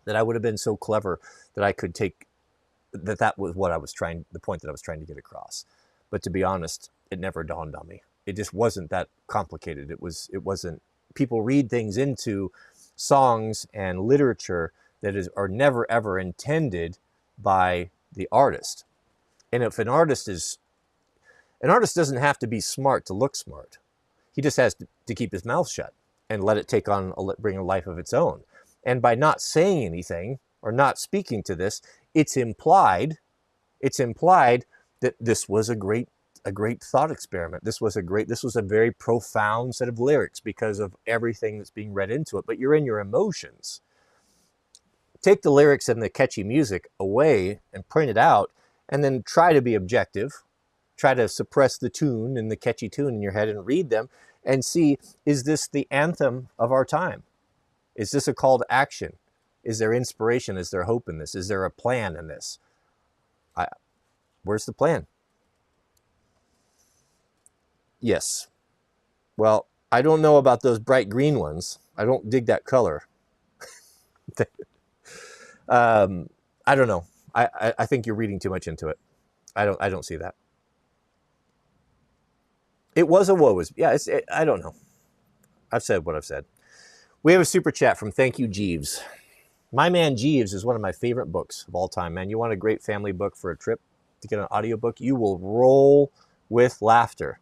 that I would have been so clever that I could take that was the point that I was trying to get across. But to be honest, it never dawned on me. It just wasn't that complicated. It wasn't. People read things into songs and literature that are never ever intended by the artist. And if an artist doesn't have to be smart to look smart. He just has to keep his mouth shut and let it bring a life of its own. And by not saying anything or not speaking to this, it's implied that this was a great thought experiment. This was a very profound set of lyrics because of everything that's being read into it. But you're in your emotions. Take the lyrics and the catchy music away and print it out, and then try to be objective. Try to suppress the tune and the catchy tune in your head and read them and see, is this the anthem of our time? Is this a call to action? Is there inspiration? Is there hope in this? Is there a plan in this? Where's the plan? Yes. Well, I don't know about those bright green ones. I don't dig that color. I don't know. I think you're reading too much into it. I don't see that. It was a woe is. Yeah, I don't know. I've said what I've said. We have a super chat from Thank You Jeeves. My Man Jeeves is one of my favorite books of all time, man. You want a great family book for a trip to get an audiobook? You will roll with laughter.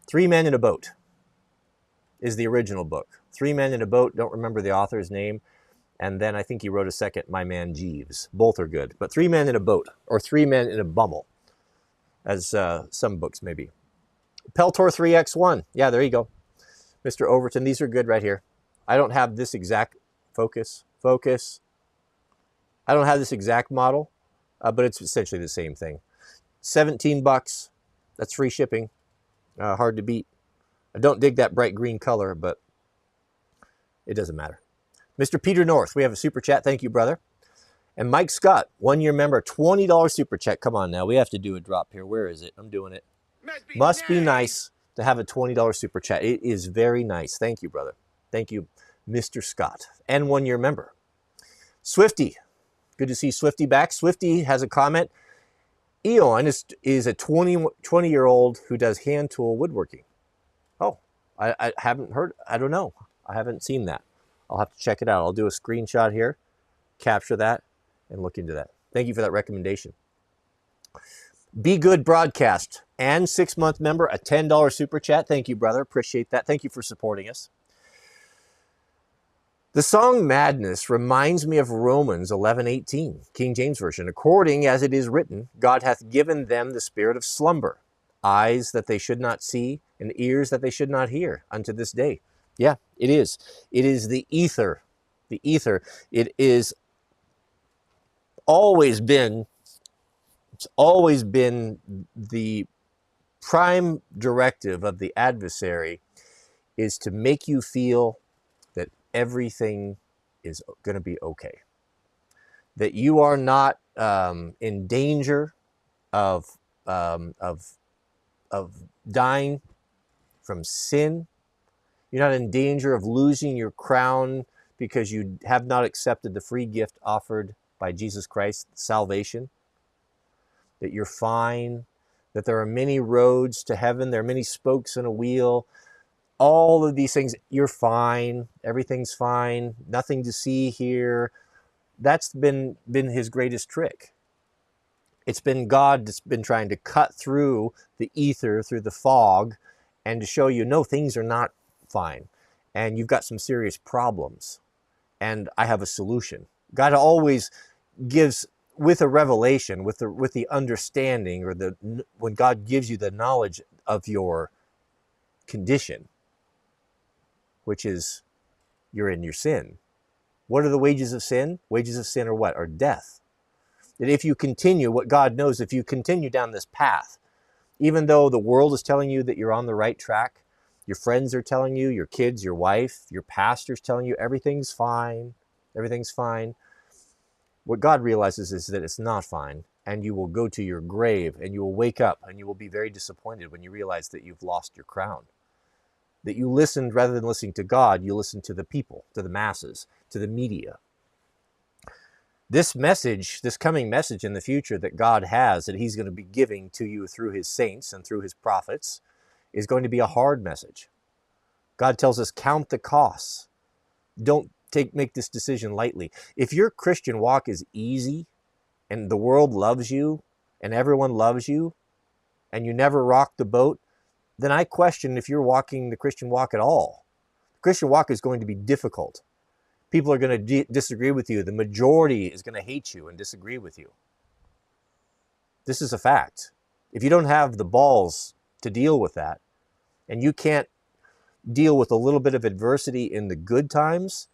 3 Men in a Boat is the original book. 3 Men in a Boat, don't remember the author's name. And then I think he wrote a second, My Man Jeeves. Both are good. But 3 Men in a Boat, or 3 Men in a Bummel, as some books maybe. Peltor 3X1. Yeah, there you go. Mr. Overton, these are good right here. I don't have this exact focus. I don't have this exact model, but it's essentially the same thing. 17 bucks. That's free shipping. Hard to beat. I don't dig that bright green color, but it doesn't matter. Mr. Peter North, we have a super chat. Thank you, brother. And Mike Scott, 1-year member, $20 super chat. Come on now, we have to do a drop here. Where is it? I'm doing it. Must be nice to have a $20 super chat. It is very nice. Thank you, brother. Thank you, Mr. Scott. And 1-year member. Swifty. Good to see Swifty back. Swifty has a comment. Eon is a 20-year-old who does hand tool woodworking. Oh, I haven't heard. I don't know. I haven't seen that. I'll have to check it out. I'll do a screenshot here, capture that, and look into that. Thank you for that recommendation. Be Good Broadcast and 6-month member, a $10 super chat. Thank you, brother. Appreciate that. Thank you for supporting us. The song Madness reminds me of Romans 11:18, King James Version. According as it is written, God hath given them the spirit of slumber, eyes that they should not see, and ears that they should not hear unto this day. Yeah, it is. It is the ether. The ether. It is always been, it's always been the prime directive of the adversary is to make you feel that everything is going to be okay. That you are not in danger of dying from sin. You're not in danger of losing your crown because you have not accepted the free gift offered by Jesus Christ, salvation. That you're fine. That there are many roads to heaven. There are many spokes in a wheel. All of these things, you're fine. Everything's fine. Nothing to see here. That's been his greatest trick. It's been God that's been trying to cut through the ether, through the fog, and to show you, no, things are not fine. And you've got some serious problems. And I have a solution. God always gives, with a revelation, with the understanding, or when God gives you the knowledge of your condition, which is you're in your sin. What are the wages of sin? Wages of sin are what? Are death. That if you continue, what God knows, if you continue down this path, even though the world is telling you that you're on the right track, your friends are telling you, your kids, your wife, your pastor's telling you everything's fine, everything's fine. What God realizes is that it's not fine, and you will go to your grave, and you will wake up, and you will be very disappointed when you realize that you've lost your crown. That you listened, rather than listening to God, you listened to the people, to the masses, to the media. This message, this coming message in the future that God has, that he's going to be giving to you through his saints and through his prophets, is going to be a hard message. God tells us, count the costs. Don't make this decision lightly. If your Christian walk is easy and the world loves you and everyone loves you and you never rock the boat, then I question if you're walking the Christian walk at all. The Christian walk is going to be difficult. People are going to disagree with you. The majority is going to hate you and disagree with you. This is a fact. If you don't have the balls to deal with that, and you can't deal with a little bit of adversity in the good times,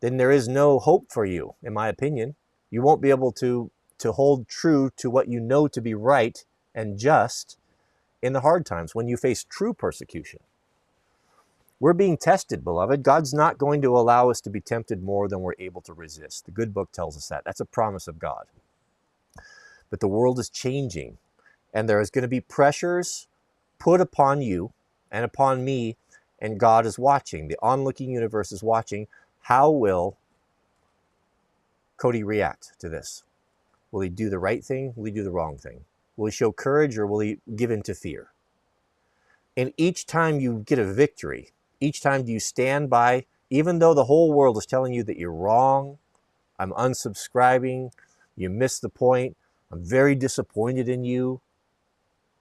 then there is no hope for you, in my opinion. You won't be able to hold true to what you know to be right and just in the hard times when you face true persecution. We're being tested, beloved. God's not going to allow us to be tempted more than we're able to resist. The good book tells us that. That's a promise of God. But the world is changing, and there is going to be pressures put upon you and upon me, and God is watching. The onlooking universe is watching. How will Cody react to this? Will he do the right thing? Will he do the wrong thing? Will he show courage, or will he give in to fear? And each time you get a victory, each time you stand by Even though the whole world is telling you that you're wrong, I'm unsubscribing, you missed the point, I'm very disappointed in you,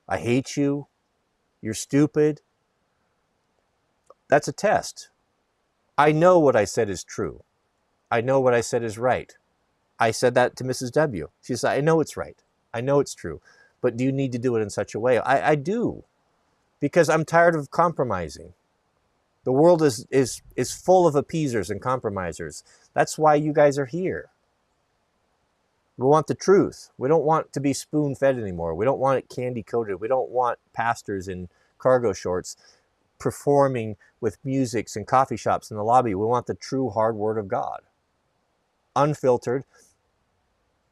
I hate you, you're stupid. That's a test. I know what I said is true. I know what I said is right. I said that to Mrs. W. She said, I know it's right. I know it's true. But do you need to do it in such a way? I do. Because I'm tired of compromising. The world is full of appeasers and compromisers. That's why you guys are here. We want the truth. We don't want to be spoon-fed anymore. We don't want it candy-coated. We don't want pastors in cargo shorts performing with musics and coffee shops in the lobby. We want the true hard word of God. Unfiltered,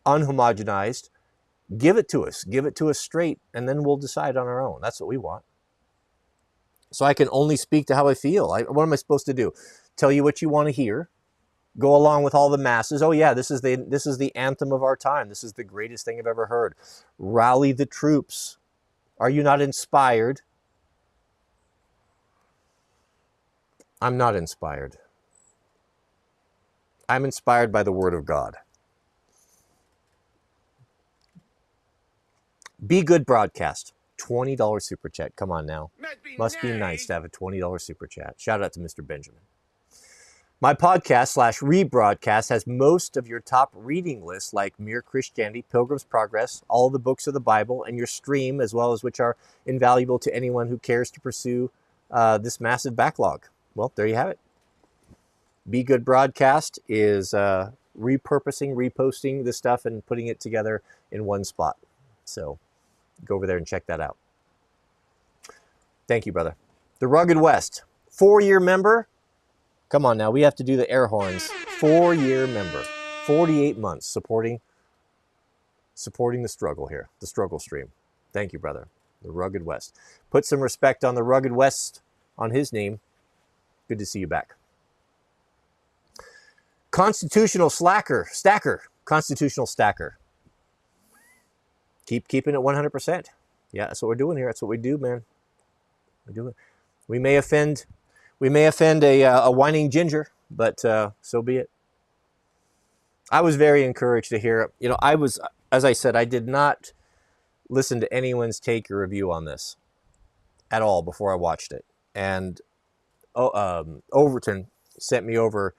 unhomogenized. Give it to us. Give it to us straight, and then we'll decide on our own. That's what we want. So I can only speak to how I feel. What am I supposed to do? Tell you what you want to hear? Go along with all the masses. Oh yeah, this is the anthem of our time. This is the greatest thing I've ever heard. Rally the troops. Are you not inspired? I'm not inspired. I'm inspired by the Word of God. Be Good Broadcast. $20 super chat. Come on now. Must be nice to have a $20 super chat. Shout out to Mr. Benjamin. My podcast / rebroadcast has most of your top reading lists like Mere Christianity, Pilgrim's Progress, all the books of the Bible, and your stream, as well as which are invaluable to anyone who cares to pursue this massive backlog. Well, there you have it. Be Good Broadcast is repurposing, reposting this stuff and putting it together in one spot. So go over there and check that out. Thank you, brother. The Rugged West, 4-year member. Come on now, we have to do the air horns. 4-year member, 48 months supporting the struggle here, the struggle stream. Thank you, brother. The Rugged West. Put some respect on the Rugged West, on his name. Good to see you back. Constitutional stacker. Constitutional stacker. Keep keeping it 100%. Yeah, that's what we're doing here. That's what we do, man. We do it. We may offend a whining ginger, but so be it. I was very encouraged to hear. As I said, I did not listen to anyone's take or review on this at all before I watched it. And Overton sent me over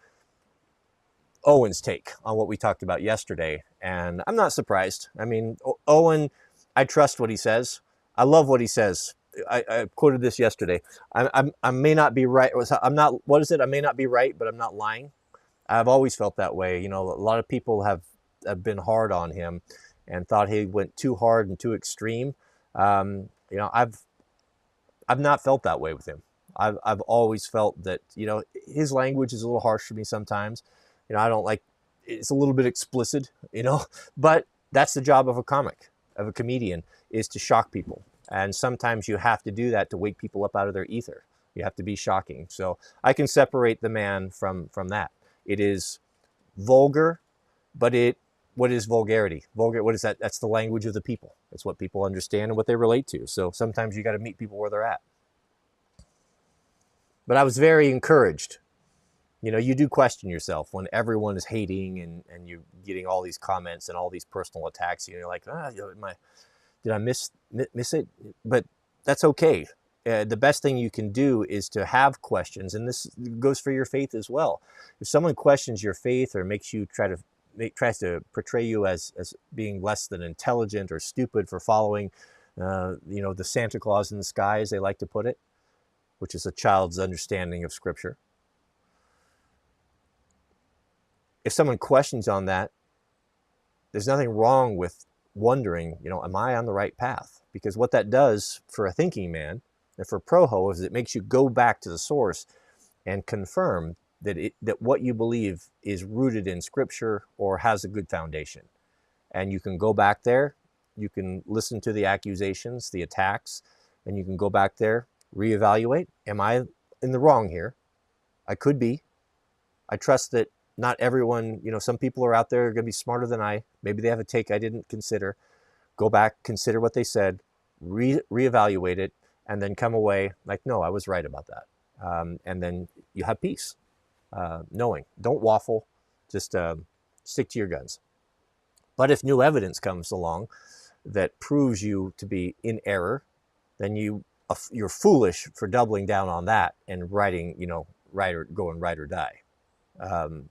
Owen's take on what we talked about yesterday, and I'm not surprised. I mean, Owen, I trust what he says. I love what he says. I quoted this yesterday. I may not be right. I'm not. What is it? I may not be right, but I'm not lying. I've always felt that way. You know, a lot of people have been hard on him and thought he went too hard and too extreme. I've not felt that way with him. I've always felt that, his language is a little harsh for me sometimes. I don't like, it's a little bit explicit, but that's the job of a comic, of a comedian, is to shock people. And sometimes you have to do that to wake people up out of their ether. You have to be shocking. So I can separate the man from that. It is vulgar, but what is vulgarity? What is that? That's the language of the people. It's what people understand and what they relate to. So sometimes you got to meet people where they're at. But I was very encouraged. You do question yourself when everyone is hating and you're getting all these comments and all these personal attacks. You're like, did I miss it? But that's okay. The best thing you can do is to have questions, and this goes for your faith as well. If someone questions your faith or makes you tries to portray you as being less than intelligent or stupid for following, the Santa Claus in the sky, as they like to put it, which is a child's understanding of Scripture. If someone questions on that, there's nothing wrong with wondering, am I on the right path? Because what that does for a thinking man and for projo is it makes you go back to the source and confirm that what you believe is rooted in Scripture or has a good foundation. And you can go back there, you can listen to the accusations, the attacks, and you can go back there, reevaluate. Am I in the wrong here? I could be. I trust that not everyone, some people are out there are going to be smarter than I. Maybe they have a take I didn't consider. Go back, consider what they said, reevaluate it, and then come away like, no, I was right about that. And then you have peace. knowing. Don't waffle. Just stick to your guns. But if new evidence comes along that proves you to be in error, then you're foolish for doubling down on that and riding, going ride or die.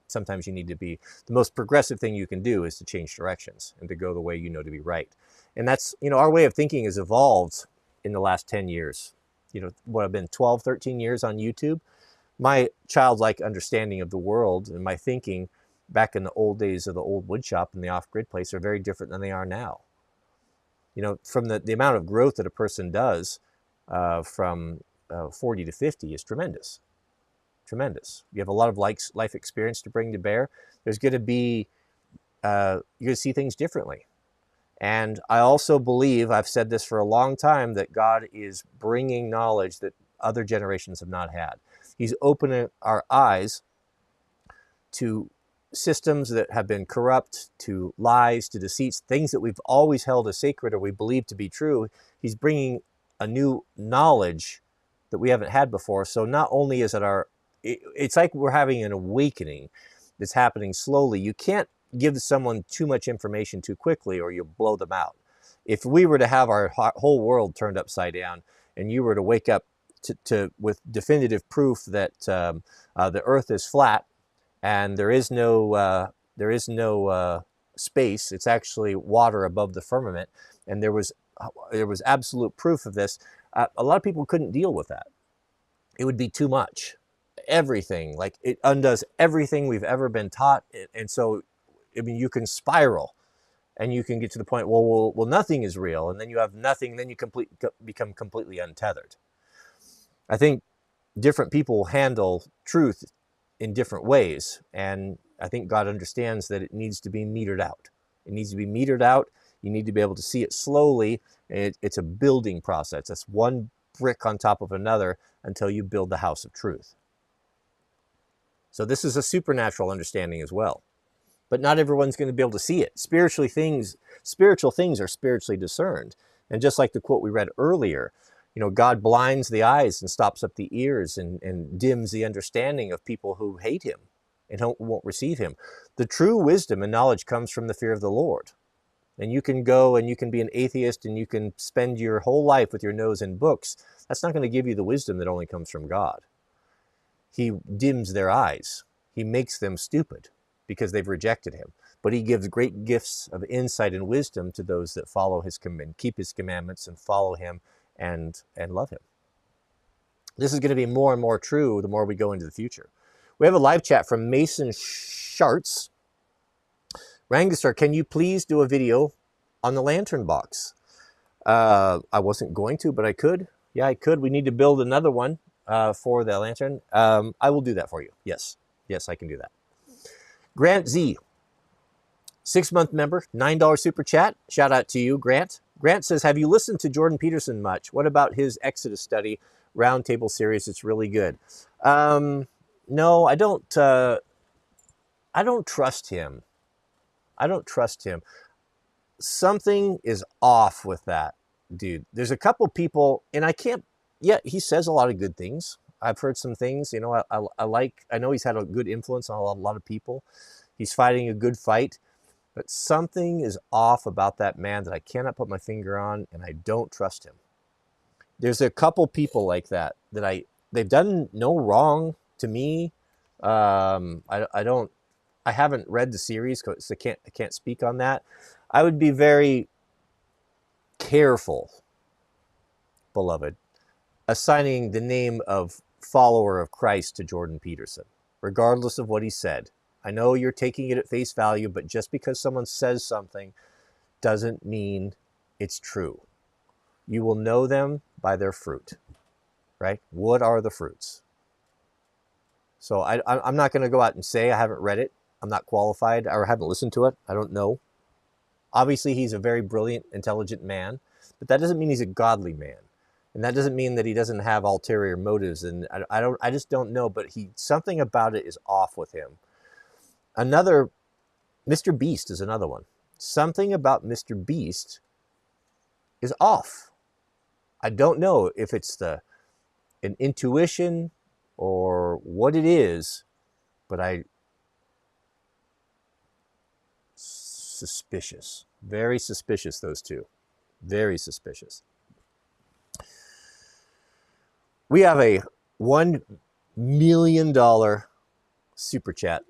Sometimes you need to be, the most progressive thing you can do is to change directions and to go the way you know to be right. And that's, our way of thinking has evolved in the last 10 years. What I've been 12, 13 years on YouTube. My childlike understanding of the world and my thinking back in the old days of the old wood shop and the off-grid place are very different than they are now. From the amount of growth that a person does from 40 to 50 is tremendous. Tremendous. You have a lot of life experience to bring to bear. There's going to be, you're going to see things differently. And I also believe, I've said this for a long time, that God is bringing knowledge that other generations have not had. He's opening our eyes to systems that have been corrupt, to lies, to deceits, things that we've always held as sacred or we believe to be true. He's bringing a new knowledge that we haven't had before. So not only is it's like we're having an awakening that's happening slowly. You can't give someone too much information too quickly or you'll blow them out. If we were to have our whole world turned upside down and you were to wake up with definitive proof that the earth is flat and there is no space, it's actually water above the firmament, and there was absolute proof of this, a lot of people couldn't deal with that. It would be too much. Everything, like it undoes everything we've ever been taught. And so, you can spiral and you can get to the point, well, nothing is real. And then you have nothing, then you become completely untethered. I think different people handle truth in different ways. And I think God understands that it needs to be metered out. It needs to be metered out. You need to be able to see it slowly. It's a building process. It's one brick on top of another until you build the house of truth. So this is a supernatural understanding as well. But not everyone's going to be able to see it. Spiritual things are spiritually discerned. And just like the quote we read earlier, God blinds the eyes and stops up the ears and dims the understanding of people who hate him and won't receive him. The true wisdom and knowledge comes from the fear of the Lord. And you can go and you can be an atheist and you can spend your whole life with your nose in books. That's not going to give you the wisdom that only comes from God. He dims their eyes. He makes them stupid because they've rejected him. But he gives great gifts of insight and wisdom to those that follow his command, keep his commandments and follow him and love him. This is going to be more and more true the more we go into the future. We have a live chat from Mason Schartz. Wranglerstar, can you please do a video on the lantern box? I wasn't going to, but I could. Yeah, I could. We need to build another one for the lantern. I will do that for you. Yes, I can do that. Grant Z, 6-month member, $9 super chat. Shout out to you, Grant. Grant says, have you listened to Jordan Peterson much? What about his Exodus study roundtable series? It's really good. No, I don't trust him. I don't trust him. Something is off with that dude. There's a couple people, and he says a lot of good things. I've heard some things, I know he's had a good influence on a lot of people. He's fighting a good fight, but something is off about that man that I cannot put my finger on, and I don't trust him. There's a couple people like that they've done no wrong to me. I haven't read the series, so I can't speak on that. I would be very careful, beloved, assigning the name of follower of Christ to Jordan Peterson, regardless of what he said. I know you're taking it at face value, but just because someone says something doesn't mean it's true. You will know them by their fruit, right? What are the fruits? So I'm not going to go out and say I haven't read it. I'm not qualified or haven't listened to it. I don't know. Obviously, he's a very brilliant, intelligent man, but that doesn't mean he's a godly man. And that doesn't mean that he doesn't have ulterior motives. And I just don't know, but something about it is off with him. Another, Mr. Beast is another one. Something about Mr. Beast is off. I don't know if it's an intuition or what it is, but suspicious, very suspicious, those two, very suspicious. We have a $1 million super chat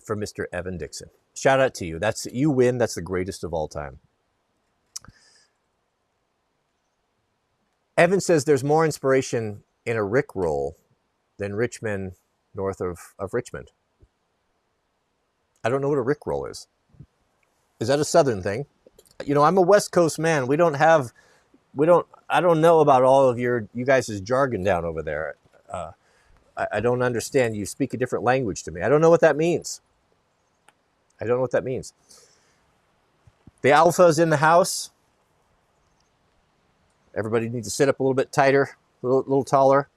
from Mr. Evan Dixon. Shout out to you. You win. That's the greatest of all time. Evan says there's more inspiration in a Rickroll than Richmond north of Richmond. I don't know what a Rickroll is. Is that a Southern thing? You know, I'm a West Coast man. I don't know about all of you guys' jargon down over there. I don't understand. You speak a different language to me. I don't know what that means. I don't know what that means. The alpha's in the house. Everybody needs to sit up a little bit tighter, a little taller.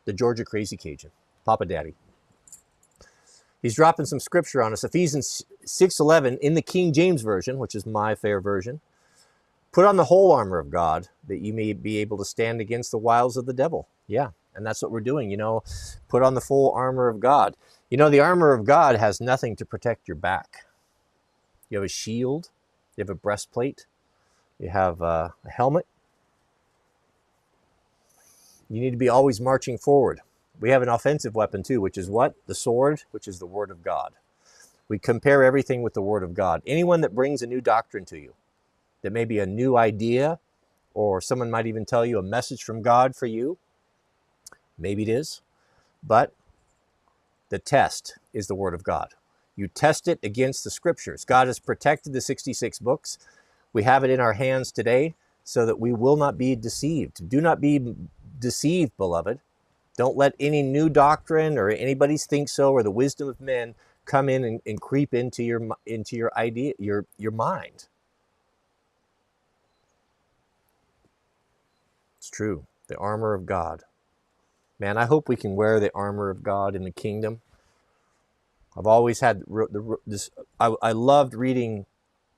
The Georgia Crazy Cajun, Papa Daddy. He's dropping some scripture on us. Ephesians 6:11 in the King James Version, which is my favorite version. Put on the whole armor of God that you may be able to stand against the wiles of the devil. Yeah, and that's what we're doing, you know. Put on the full armor of God. You know, the armor of God has nothing to protect your back. You have a shield. You have a breastplate. You have a helmet. You need to be always marching forward. We have an offensive weapon too, which is what? The sword, which is the word of God. We compare everything with the word of God. Anyone that brings a new doctrine to you, that may be a new idea, or someone might even tell you a message from God for you, maybe it is, but the test is the word of God. You test it against the scriptures. God has protected the 66 books. We have it in our hands today so that we will not be deceived. Do not be deceived, beloved. Don't let any new doctrine or anybody's think so or the wisdom of men come in and creep into your idea, your mind. It's true. The armor of God. Man, I hope we can wear the armor of God in the kingdom. I've always had this. I loved reading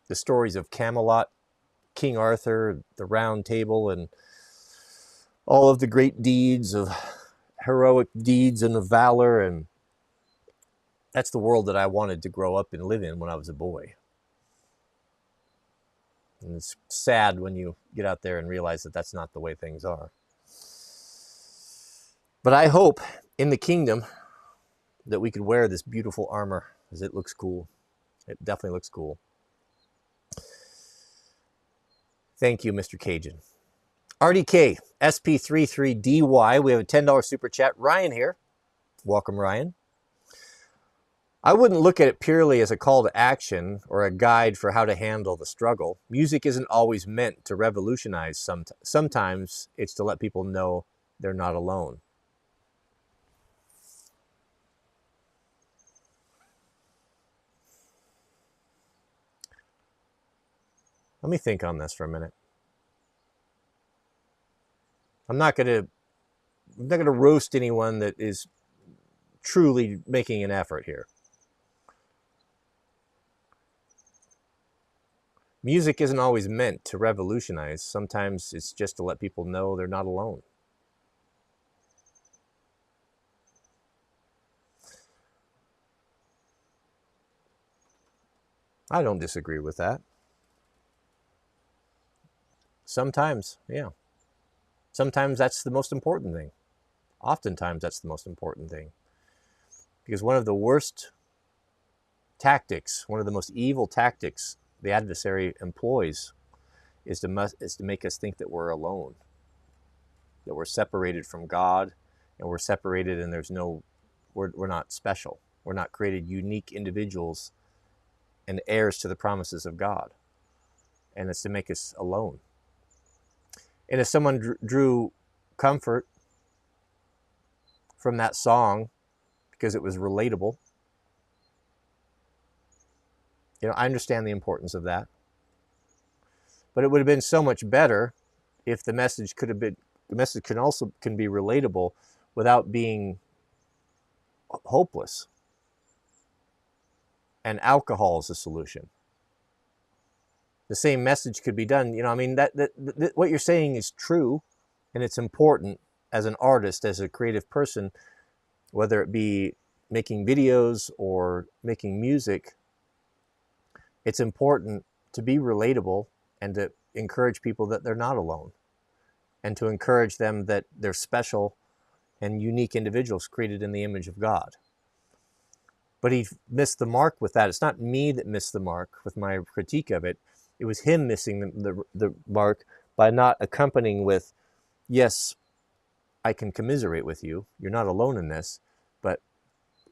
the stories of Camelot, King Arthur, the Round Table, and all of the great deeds of heroic deeds and of valor, and that's the world that I wanted to grow up and live in when I was a boy. And it's sad when you get out there and realize that that's not the way things are. But I hope in the kingdom that we could wear this beautiful armor, as it looks cool. It definitely looks cool. Thank you, Mr. Cajun. RDK, SP33DY, we have a $10 super chat. Ryan here. Welcome, Ryan. I wouldn't look at it purely as a call to action or a guide for how to handle the struggle. Music isn't always meant to revolutionize. Sometimes it's to let people know they're not alone. Let me think on this for a minute. I'm not going to roast anyone that is truly making an effort here. Music isn't always meant to revolutionize. Sometimes it's just to let people know they're not alone. I don't disagree with that. Sometimes, yeah. Sometimes that's the most important thing. Oftentimes that's the most important thing. Because one of the worst tactics, one of the most evil tactics the adversary employs is to make us think that we're alone, that we're separated from God, and we're separated and we're not special. We're not created unique individuals and heirs to the promises of God. And it's to make us alone. And if someone drew comfort from that song because it was relatable, I understand the importance of that. But it would have been so much better if the message can be relatable without being hopeless. And alcohol is the solution. The same message could be done. That what you're saying is true, and it's important as an artist, as a creative person, whether it be making videos or making music, it's important to be relatable and to encourage people that they're not alone, and to encourage them that they're special and unique individuals created in the image of God. But he missed the mark with that. It's not me that missed the mark with my critique of it. It was him missing the mark by not accompanying with, yes, I can commiserate with you. You're not alone in this, but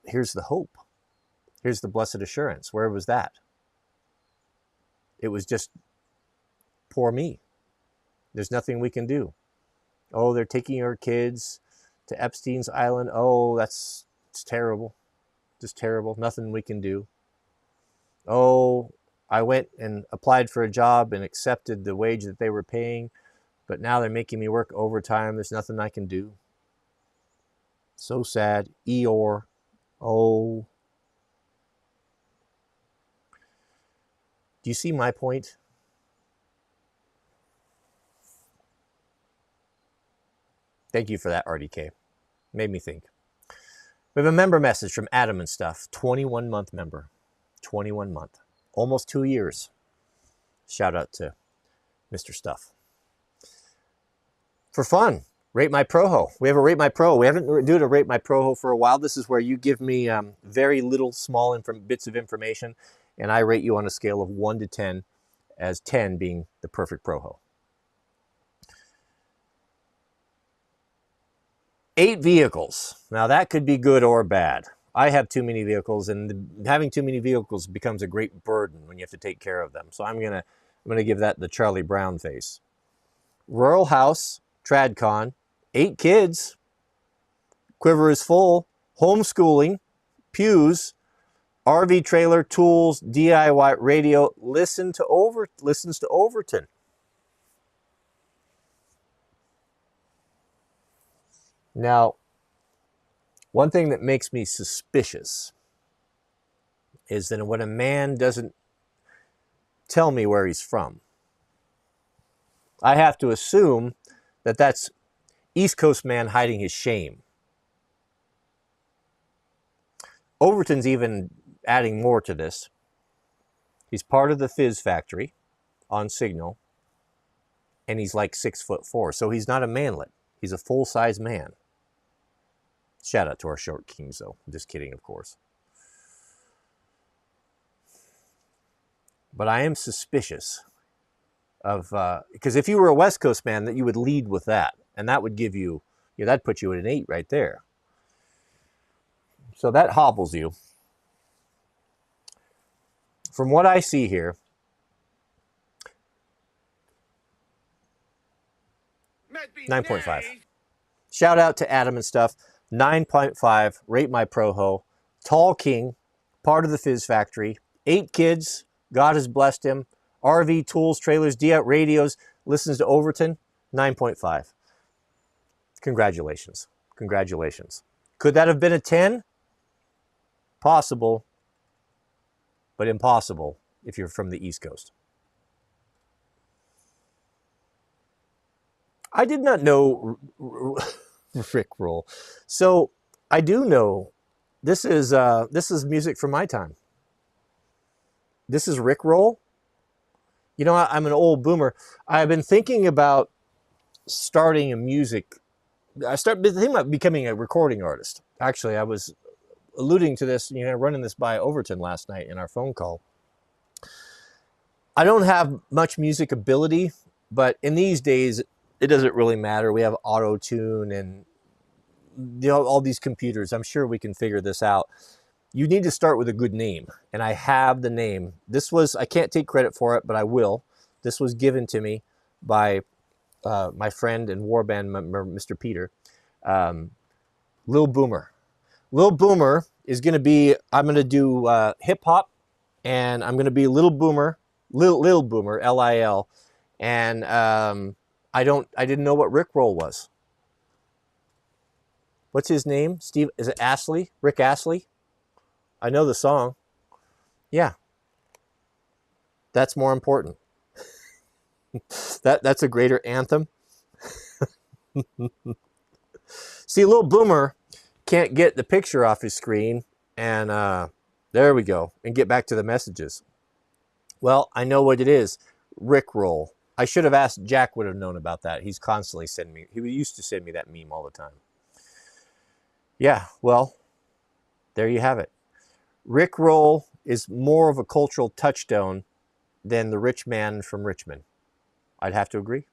here's the hope. Here's the blessed assurance. Where was that? It was just, poor me. There's nothing we can do. Oh, they're taking our kids to Epstein's Island. Oh, it's terrible. Just terrible. Nothing we can do. Oh, I went and applied for a job and accepted the wage that they were paying, but now they're making me work overtime. There's nothing I can do. So sad. Eeyore. Oh. Do you see my point? Thank you for that, RDK. Made me think. We have a member message from Adam and Stuff. 21-month member. 21 month. Almost 2 years. Shout out to Mr. Stuff. For fun, Rate My Projo. We have a Rate My Pro. We haven't done a Rate My Projo for a while. This is where you give me very little small bits of information, and I rate you on a scale of 1 to 10, as 10 being the perfect Projo. 8 vehicles. Now that could be good or bad. I have too many vehicles, and having too many vehicles becomes a great burden when you have to take care of them. So I'm gonna give that the Charlie Brown face. Rural house, TradCon, 8 kids, quiver is full, homeschooling, pews, RV trailer, tools, DIY radio, listens to Overton. Now, one thing that makes me suspicious is that when a man doesn't tell me where he's from, I have to assume that that's East Coast man hiding his shame. Overton's even adding more to this. He's part of the Fizz factory on Signal, and he's like 6'4", so he's not a manlet. He's a full-size man. Shout out to our short kings, though. I'm just kidding, of course. But I am suspicious of, because if you were a West Coast man, that you would lead with that, and that would give you, that'd put you at an 8 right there. So that hobbles you. From what I see here, 9.5. Shout out to Adam and Stuff. 9.5. Rate My Projo. Tall king. Part of the Fizz factory. 8 kids. God has blessed him. RV, tools, trailers, DIY radios. Listens to Overton. 9.5. Congratulations. Congratulations. Could that have been a 10? Possible. But impossible if you're from the East Coast. I did not know Rickroll. So I do know this is music from my time. This is Rickroll. You know, I'm an old boomer. I've been thinking about starting a music. I started thinking about becoming a recording artist. Actually, I was alluding to this, running this by Overton last night in our phone call. I don't have much music ability, but in these days, it doesn't really matter. We have auto-tune and all these computers. I'm sure we can figure this out. You need to start with a good name, and I have the name. I can't take credit for it, but I will. This was given to me by my friend and warband member, Mr. Peter. Lil Boomer. Lil Boomer is going to be, I'm going to do hip-hop, and I'm going to be Lil Boomer, Lil Boomer, L-I-L, and I didn't know what Rickroll was. What's his name? Steve, is it Astley? Rick Astley? I know the song. Yeah. That's more important. That's a greater anthem. See, Lil Boomer can't get the picture off his screen, And there we go. And get back to the messages. Well, I know what it is. Rickroll. I should have asked. Jack would have known about that. He's constantly sending me. He used to send me that meme all the time. Yeah, well, there you have it. Rickroll is more of a cultural touchstone than the rich man from Richmond. I'd have to agree.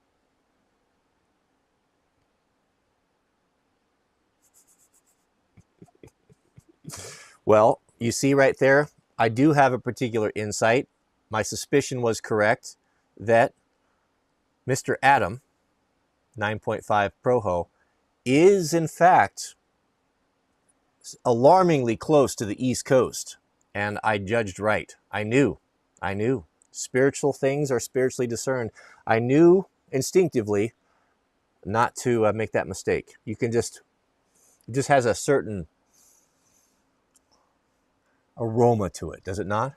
Well, you see right there, I do have a particular insight. My suspicion was correct that Mr. Adam, 9.5 Projo, is in fact alarmingly close to the East Coast. And I judged right. I knew. Spiritual things are spiritually discerned. I knew instinctively not to make that mistake. You can just, it just has a certain aroma to it, does it not?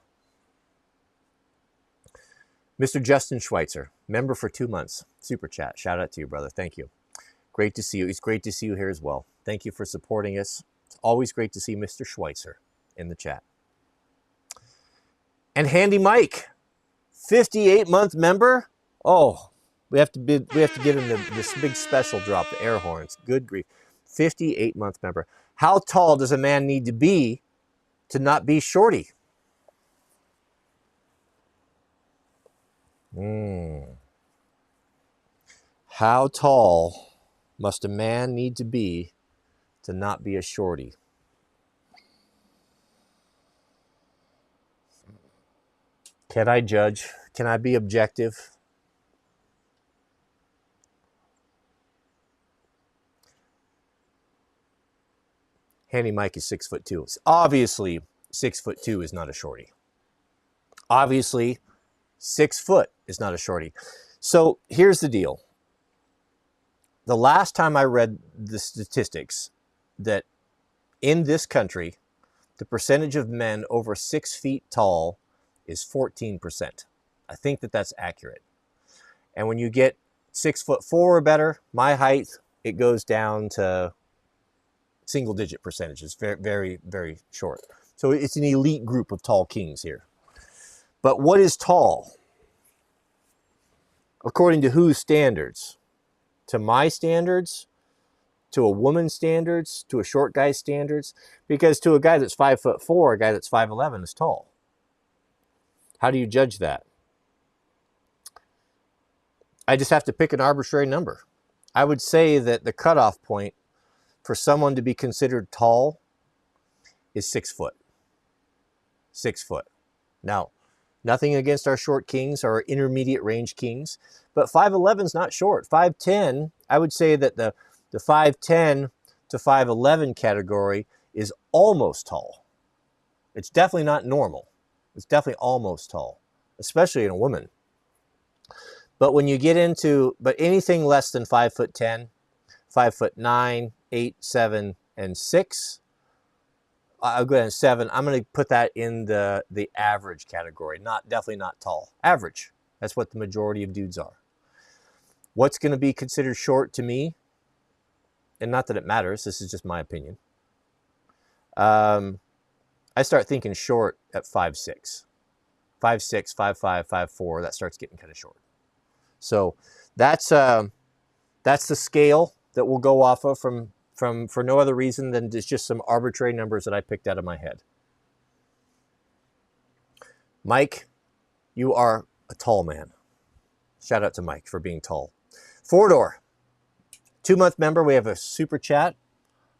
Mr. Justin Schweitzer, member for 2 months. Super chat. Shout out to you, brother. Thank you. Great to see you. It's great to see you here as well. Thank you for supporting us. It's always great to see Mr. Schweitzer in the chat. And Handy Mike, 58-month member. Oh, we have to give him this big special drop, the air horns. Good grief. 58-month member. How tall does a man need to be to not be shorty? How tall must a man need to be to not be a shorty? Can I judge? Can I be objective? Handy Mike is 6'2". Obviously, 6'2" is not a shorty. Obviously, 6 foot is not a shorty. So here's the deal. The last time I read the statistics that in this country, the percentage of men over 6 feet tall is 14%. I think that that's accurate. And when you get 6'4" or better, my height, it goes down to single digit percentages, very, very, very short. So it's an elite group of tall kings here. But what is tall? According to whose standards? To my standards? To a woman's standards? To a short guy's standards? Because to a guy that's 5'4", a guy that's 5'11" is tall. How do you judge that? I just have to pick an arbitrary number. I would say that the cutoff point for someone to be considered tall is 6 foot. 6 foot. Now, nothing against our short kings or our intermediate range kings, but 5'11" is not short. 5'10", I would say that the 5'10" to 5'11" category is almost tall. It's definitely not normal. It's definitely almost tall, especially in a woman. But when you get into, but anything less than 5'10", 5'9", 8, 7, and 6, I'll go ahead and 7. I'm going to put that in the average category. Definitely not tall. Average. That's what the majority of dudes are. What's going to be considered short to me? And not that it matters. This is just my opinion. I start thinking short at 5'6". 5'6", 5'5", 5'4". That starts getting kind of short. So that's the scale that we'll go off of for no other reason than just some arbitrary numbers that I picked out of my head. Mike, you are a tall man. Shout out to Mike for being tall. 4-door, 2-month member. We have a super chat.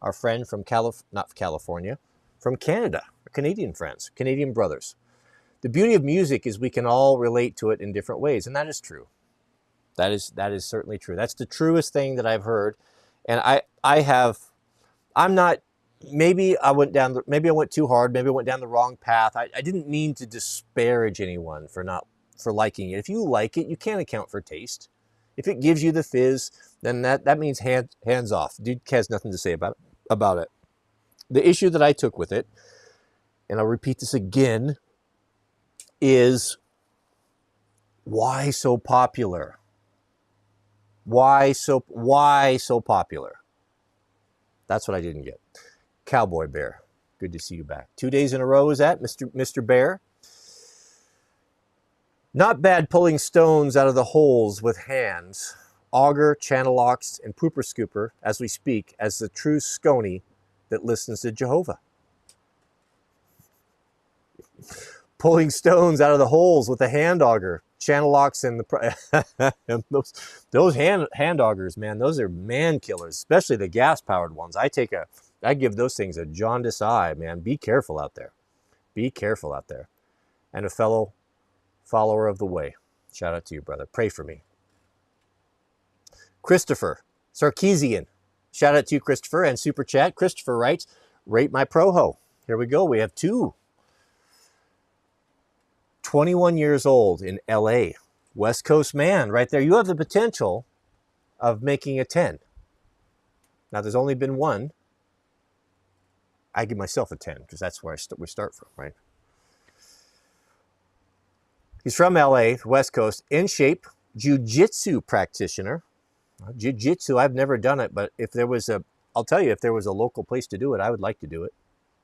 Our friend from not California, from Canada, our Canadian friends, Canadian brothers. The beauty of music is we can all relate to it in different ways, and that is true. That is certainly true. That's the truest thing that I've heard. And I'm not, maybe I went too hard. Maybe I went down the wrong path. I didn't mean to disparage anyone for liking it. If you like it, you can't account for taste. If it gives you the fizz, then that means hands off. Dude has nothing to say about it. The issue that I took with it, and I'll repeat this again, is why so popular? Why so popular? That's what I didn't get. Cowboy Bear. Good to see you back. 2 days in a row is that, Mr. Bear? Not bad pulling stones out of the holes with hands. Auger, channel locks, and pooper scooper as we speak, as the true scony that listens to Jehovah. Pulling stones out of the holes with a hand auger, channel locks, and the those hand augers, man, those are man killers, especially the gas powered ones. I give those things a jaundiced eye, man. Be careful out there. Be careful out there. And a fellow follower of the way. Shout out to you, brother. Pray for me. Christopher Sarkeesian. Shout out to you, Christopher, and Super Chat. Christopher writes, rate my projo. Here we go. We have two. 21 years old in LA. West Coast man, right there. You have the potential of making a 10. Now, there's only been one. I give myself a 10 because that's where we start from, right? He's from LA, West Coast, in shape, jiu-jitsu practitioner. Jiu-jitsu, I've never done it, but if there was I'll tell you, if there was a local place to do it, I would like to do it.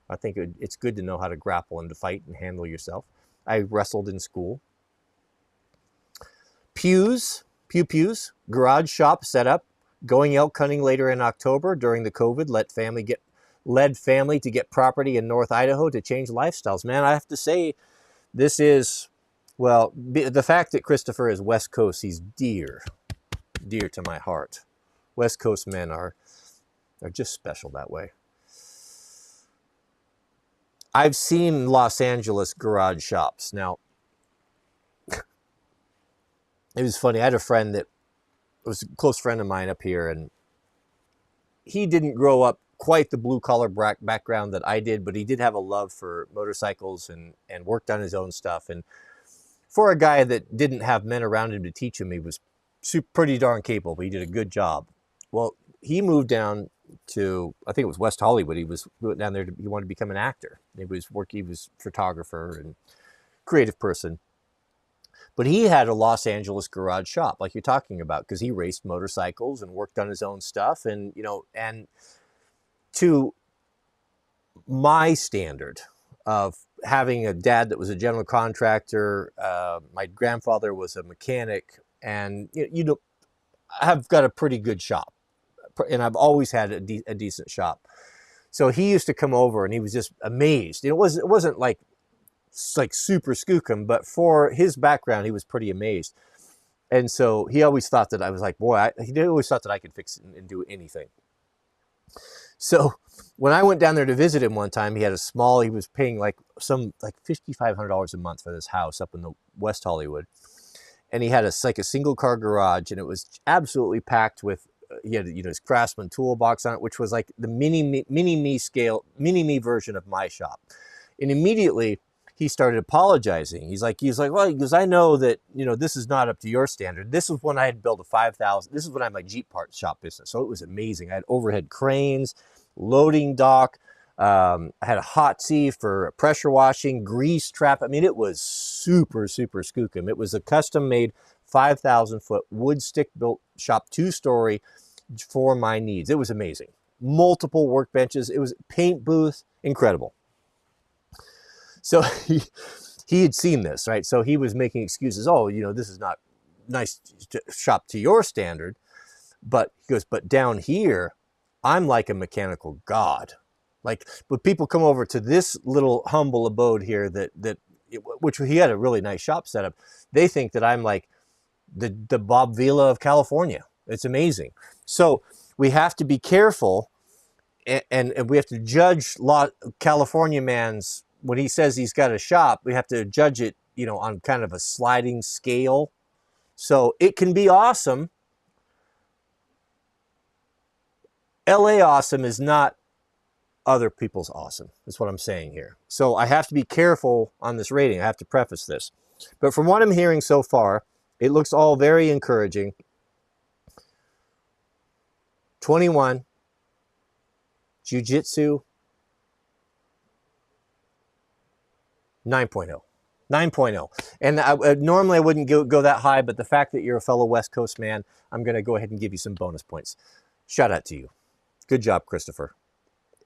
I think it's good to know how to grapple and to fight and handle yourself. I wrestled in school. Pews, garage shop set up, going elk hunting later in October during the COVID, led family to get property in North Idaho to change lifestyles. Man, I have to say, this is, well, the fact that Christopher is West Coast, he's dear to my heart. West Coast men are just special that way. I've seen Los Angeles garage shops. Now, it was funny. I had a friend that was a close friend of mine up here, and he didn't grow up quite the blue-collar background that I did, but he did have a love for motorcycles and worked on his own stuff. And for a guy that didn't have men around him to teach him, he was pretty darn capable. He did a good job. Well, he moved down to, I think it was West Hollywood. He went down there. He wanted to become an actor. He was photographer and creative person. But he had a Los Angeles garage shop, like you're talking about, because he raced motorcycles and worked on his own stuff. And, and to my standard of having a dad that was a general contractor, my grandfather was a mechanic, and I've got a pretty good shop, and I've always had a decent shop. So he used to come over, and he was just amazed. It wasn't like super skookum, but for his background, he was pretty amazed. And so he always thought that I was like, boy, he always thought that I could fix it and do anything. So when I went down there to visit him one time, he was paying like $5,500 a month for this house up in the West Hollywood. And he had a single car garage, and it was absolutely packed with, he had, his Craftsman toolbox on it, which was like the mini me version of my shop. And immediately he started apologizing. He's like, well, I know that, this is not up to your standard. This was when I had built a 5,000, this is when I had my Jeep parts shop business. So it was amazing. I had overhead cranes, loading dock. I had a hot sea for pressure washing, grease trap. I mean, it was super, super skookum. It was a custom made 5,000 foot wood stick built shop, 2-story for my needs. It was amazing. Multiple workbenches. It was paint booth, incredible. So he had seen this, right? So he was making excuses. Oh, this is not nice to shop to your standard. But he goes, but down here, I'm like a mechanical god. Like, when people come over to this little humble abode here which he had a really nice shop set up, they think that I'm like the Bob Vila of California. It's amazing. So we have to be careful, and we have to judge California man's, when he says he's got a shop, we have to judge it, on kind of a sliding scale. So it can be awesome. LA awesome is not other people's awesome. That's what I'm saying here. So I have to be careful on this rating. I have to preface this. But from what I'm hearing so far, it looks all very encouraging. 21, jiu-jitsu, 9.0. 9.0. And normally I wouldn't go that high, but the fact that you're a fellow West Coast man, I'm going to go ahead and give you some bonus points. Shout out to you. Good job, Christopher.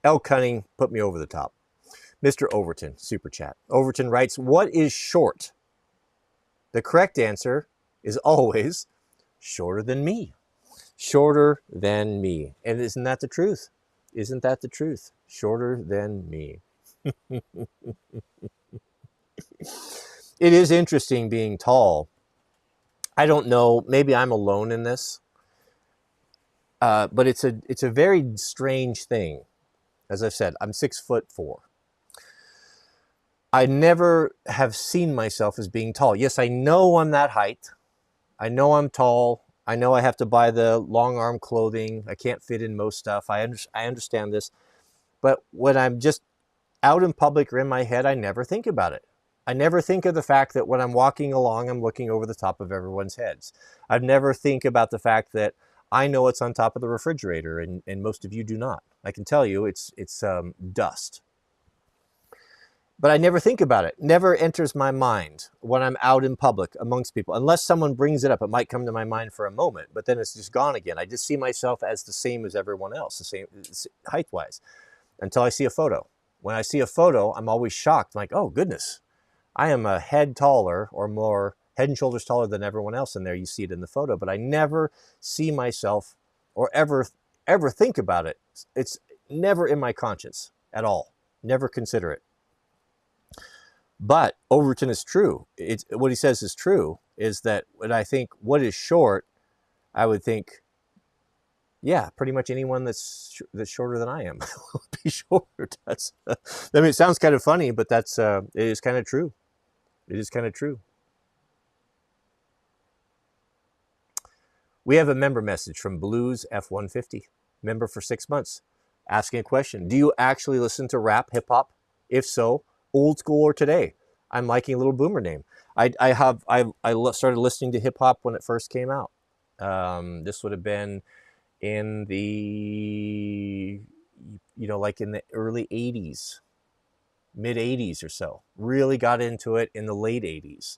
Elk hunting put me over the top. Mr. Overton, super chat. Overton writes, what is short? The correct answer is always shorter than me. Shorter than me. And isn't that the truth? Isn't that the truth? Shorter than me. It is interesting being tall. I don't know, maybe I'm alone in this, but it's a very strange thing. As I've said, I'm 6'4". I never have seen myself as being tall. Yes, I know I'm that height. I know I'm tall. I know I have to buy the long arm clothing. I can't fit in most stuff. I understand this. But when I'm just out in public or in my head, I never think about it. I never think of the fact that when I'm walking along, I'm looking over the top of everyone's heads. I never think about the fact that I know it's on top of the refrigerator, and most of you do not. I can tell you it's dust. But I never think about it. Never enters my mind when I'm out in public amongst people. Unless someone brings it up, it might come to my mind for a moment, but then it's just gone again. I just see myself as the same as everyone else, the same height-wise, until I see a photo. When I see a photo, I'm always shocked. I'm like, oh, goodness, I am a head taller or more, head and shoulders taller than everyone else in there. You see it in the photo, but I never see myself or ever think about it. It's never in my conscience at all. Never consider it. But Overton is true. What he says is true, is that when I think what is short, I would think, yeah, pretty much anyone that's shorter than I am will be short. I mean, it sounds kind of funny, but it is kind of true. It is kind of true. We have a member message from Blues F150, member for 6 months, asking a question. Do you actually listen to rap, hip hop? If so, old school or today? I'm liking a little boomer name. I started listening to hip hop when it first came out. This would have been in the, like in the early 80s, mid 80s or so. Really got into it in the late 80s.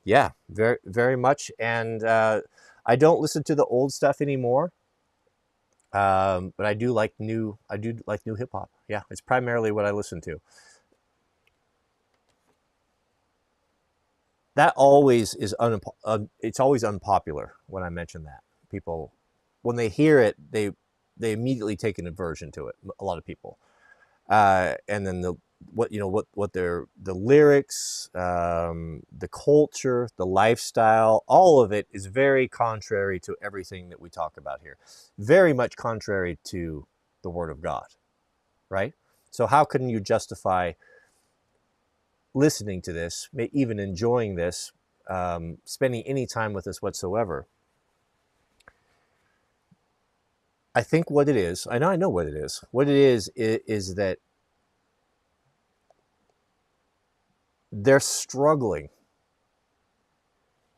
Yeah, very, very much. And I don't listen to the old stuff anymore. But I do like new hip hop. Yeah, it's primarily what I listen to. That always is it's always unpopular when I mention that. People, when they hear it, they immediately take an aversion to it. A lot of people, and then the lyrics, the culture, the lifestyle, all of it is very contrary to everything that we talk about here. Very much contrary to the Word of God, right? So how can you justify listening to this, even enjoying this, spending any time with this whatsoever? I think what it is, I know what it is. What it is that they're struggling.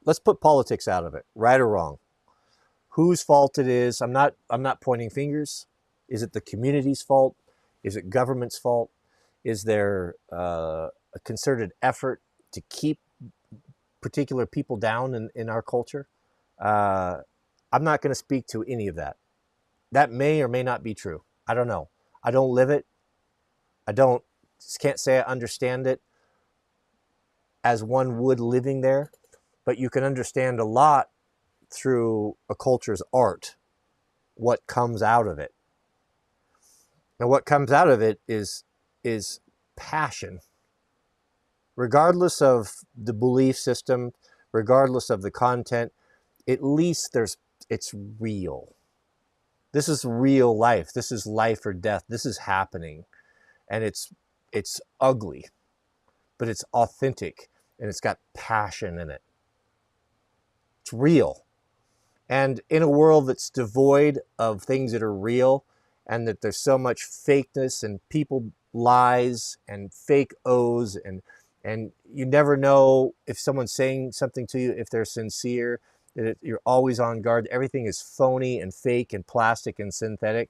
Let's put politics out of it, right or wrong. Whose fault it is, I'm not pointing fingers. Is it the community's fault? Is it government's fault? Is there a concerted effort to keep particular people down in our culture? I'm not going to speak to any of that. That may or may not be true. I don't know. I don't live it. Can't say I understand it as one would living there, but you can understand a lot through a culture's art, what comes out of it. And what comes out of it is passion. Regardless of the belief system, regardless of the content, at least it's real. This is real life. This is life or death. This is happening. And it's ugly, but it's authentic, and it's got passion in it. It's real. And in a world that's devoid of things that are real, and that there's so much fakeness and people lies and fake O's, and you never know if someone's saying something to you, if they're sincere, that you're always on guard. Everything is phony and fake and plastic and synthetic.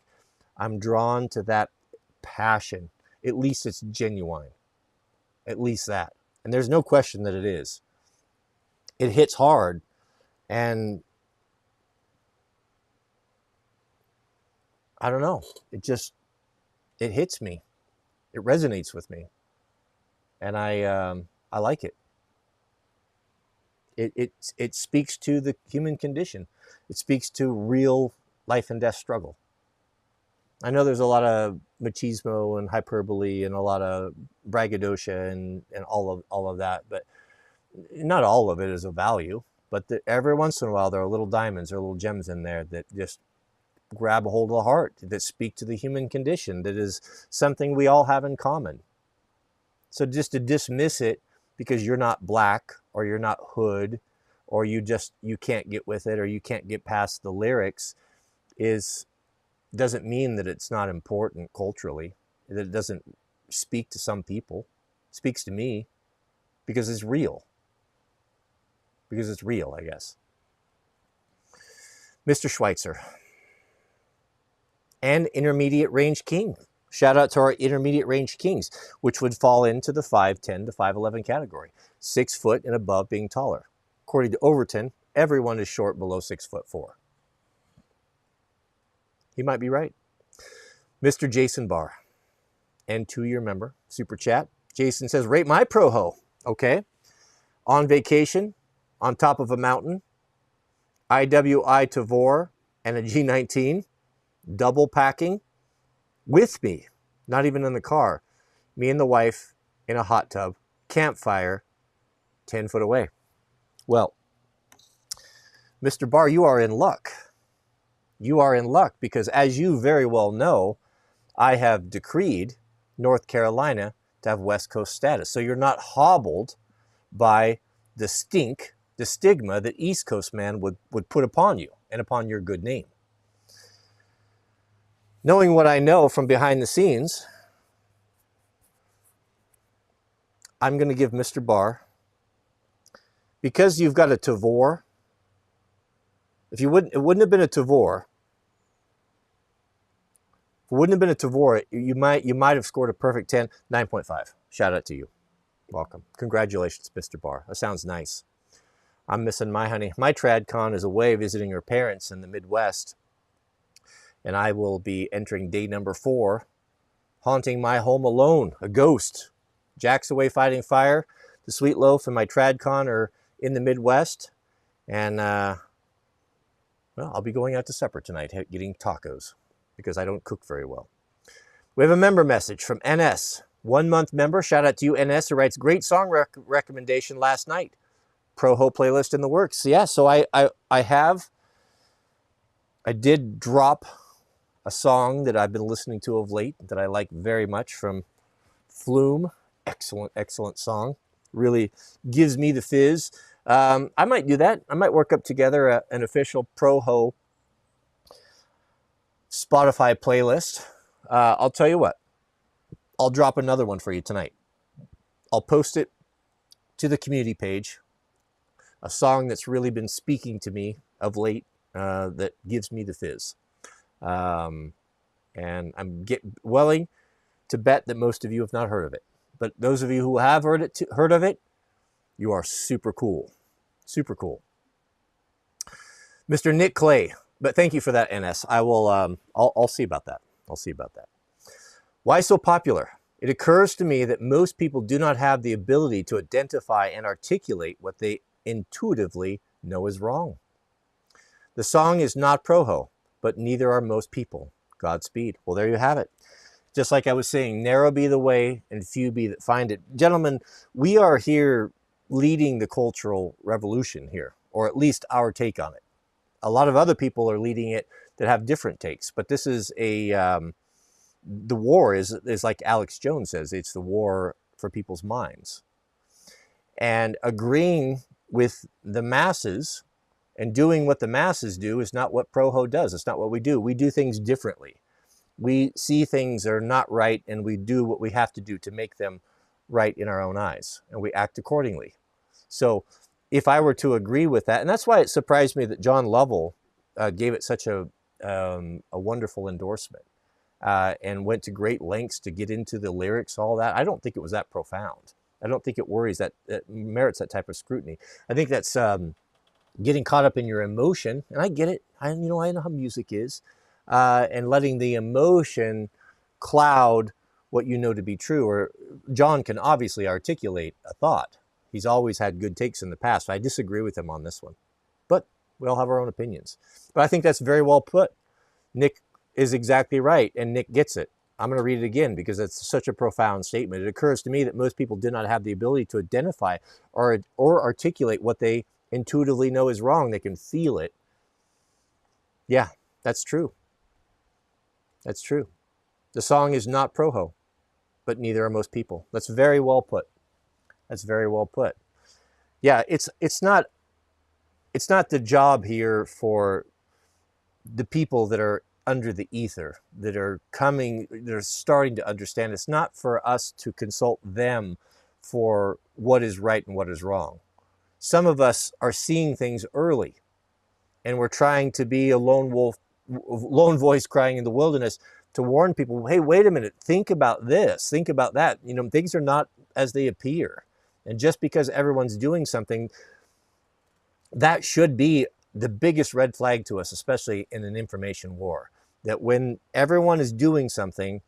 I'm drawn to that passion. At least it's genuine. At least that. And there's no question that it is. It hits hard, and I don't know. It hits me. It resonates with me, and I like it. It speaks to the human condition. It speaks to real life and death struggle. I know there's a lot of machismo and hyperbole and a lot of braggadocio and all of that, but not all of it is of value. But every once in a while, there are little diamonds or little gems in there that just grab a hold of the heart, that speak to the human condition, that is something we all have in common. So just to dismiss it because you're not black or you're not hood or you can't get with it or you can't get past the lyrics doesn't mean that it's not important culturally, that it doesn't speak to some people. It speaks to me because it's real. Because it's real, I guess. Mr. Schweitzer. And intermediate range king. Shout out to our intermediate range kings, which would fall into the 5'10 to 5'11 category. 6 foot and above being taller. According to Overton, everyone is short below 6'4". He might be right. Mr. Jason Barr, and 2-year member, super chat. Jason says, rate my proho. Okay. On vacation, on top of a mountain, IWI Tavor and a G19, double packing with me, not even in the car. Me and the wife in a hot tub, campfire, 10 foot away. Well, Mr. Barr, you are in luck. You are in luck because, as you very well know, I have decreed North Carolina to have West Coast status. So you're not hobbled by the stigma that East Coast man would put upon you and upon your good name. Knowing what I know from behind the scenes, I'm going to give Mr. Barr, because you've got a Tavor. If you wouldn't, it wouldn't have been a Tavor. If it wouldn't have been a Tavor, you might have scored a perfect 10, 9.5. Shout out to you. Welcome. Congratulations, Mr. Barr. That sounds nice. I'm missing my honey. My TradCon is away visiting her parents in the Midwest, and I will be entering day number 4, haunting my home alone, a ghost. Jack's away fighting fire. The Sweet Loaf and my TradCon are in the Midwest, and well, I'll be going out to supper tonight, getting tacos, because I don't cook very well. We have a member message from NS, 1-month member. Shout out to you, NS, who writes, great song recommendation last night. Proho playlist in the works. Yeah, so I did drop a song that I've been listening to of late that I like very much from Flume. Excellent song. Really gives me the fizz. I might do that. I might work up together an official Proho Spotify playlist. I'll tell you what. I'll drop another one for you tonight. I'll post it to the community page. A song that's really been speaking to me of late that gives me the fizz. And I'm willing to bet that most of you have not heard of it. But those of you who have heard of it, you are super cool. Super cool. Mr. Nick Clay. But thank you for that, NS. I'll see about that. I'll see about that. Why so popular? It occurs to me that most people do not have the ability to identify and articulate what they intuitively know is wrong. The song is not Proho, but neither are most people. Godspeed. Well, there you have it. Just like I was saying, narrow be the way and few be that find it. Gentlemen, we are here leading the cultural revolution here, or at least our take on it. A lot of other people are leading it that have different takes, but this is the war is like Alex Jones says, it's the war for people's minds. And agreeing with the masses and doing what the masses do is not what Proho does. It's not what we do. We do things differently. We see things that are not right, and we do what we have to do to make them right in our own eyes, and we act accordingly. So if I were to agree with that, and that's why it surprised me that John Lovell gave it such a wonderful endorsement and went to great lengths to get into the lyrics, all that. I don't think it was that profound. I don't think it merits that type of scrutiny. I think that's getting caught up in your emotion, and I get it. I know how music is, and letting the emotion cloud what you know to be true. Or John can obviously articulate a thought. He's always had good takes in the past. I disagree with him on this one, but we all have our own opinions. But I think that's very well put. Nick is exactly right, and Nick gets it. I'm going to read it again because it's such a profound statement. It occurs to me that most people do not have the ability to identify or articulate what they intuitively know is wrong. They can feel it. Yeah, that's true. That's true. The song is not projo, but neither are most people. That's very well put. That's very well put. Yeah, it's not the job here for the people that are under the ether, that are starting to understand. It's not for us to consult them for what is right and what is wrong. Some of us are seeing things early, and we're trying to be a lone voice crying in the wilderness to warn people, hey, wait a minute, think about this, think about that. Things are not as they appear. And just because everyone's doing something, that should be the biggest red flag to us, especially in an information war. That when everyone is doing something,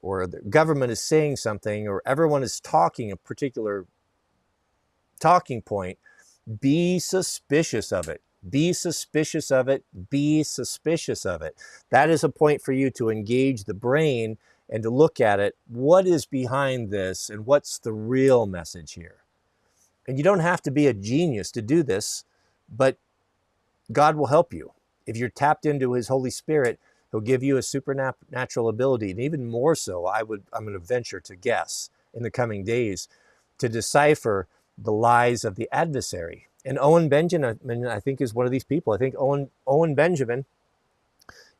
or the government is saying something, or everyone is talking a particular talking point, be suspicious of it. Be suspicious of it. Be suspicious of it. That is a point for you to engage the brain and to look at it. What is behind this, and what's the real message here? And you don't have to be a genius to do this, but God will help you. If you're tapped into his Holy Spirit, he'll give you a supernatural ability. And even more so, I'm going to venture to guess in the coming days, to decipher the lies of the adversary. And Owen Benjamin, I think, is one of these people. I think Owen Benjamin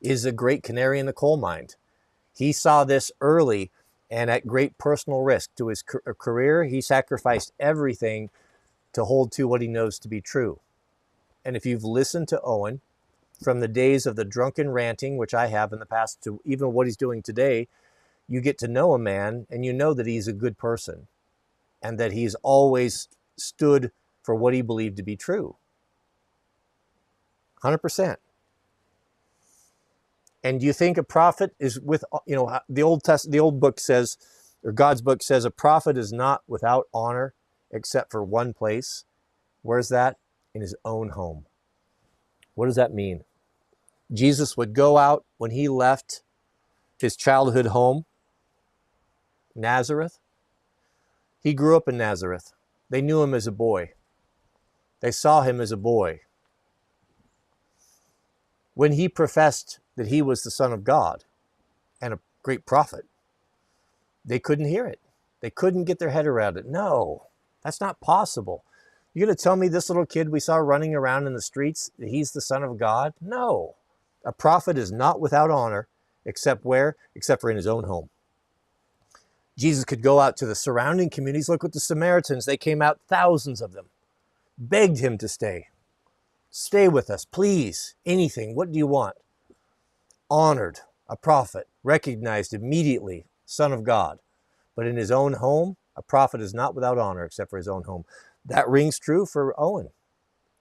is a great canary in the coal mine. He saw this early, and at great personal risk to his career, he sacrificed everything to hold to what he knows to be true. And if you've listened to Owen from the days of the drunken ranting, which I have in the past, to even what he's doing today, you get to know a man, and you know that he's a good person, and that he's always stood for what he believed to be true. 100%. And do you think a prophet is with, the old book says, or God's book says, a prophet is not without honor except for one place. Where's that? In his own home. What does that mean? Jesus would go out when he left his childhood home, Nazareth. He grew up in Nazareth. They knew him as a boy. They saw him as a boy. When he professed that he was the Son of God and a great prophet, they couldn't hear it. They couldn't get their head around it. No, that's not possible. You're going to tell me this little kid we saw running around in the streets, that he's the Son of God? No. A prophet is not without honor, except where? Except for in his own home. Jesus could go out to the surrounding communities. Look at the Samaritans. They came out, thousands of them, begged him to stay. Stay with us, please. Anything. What do you want? Honored, a prophet, recognized immediately, Son of God. But in his own home, a prophet is not without honor except for his own home. That rings true for Owen.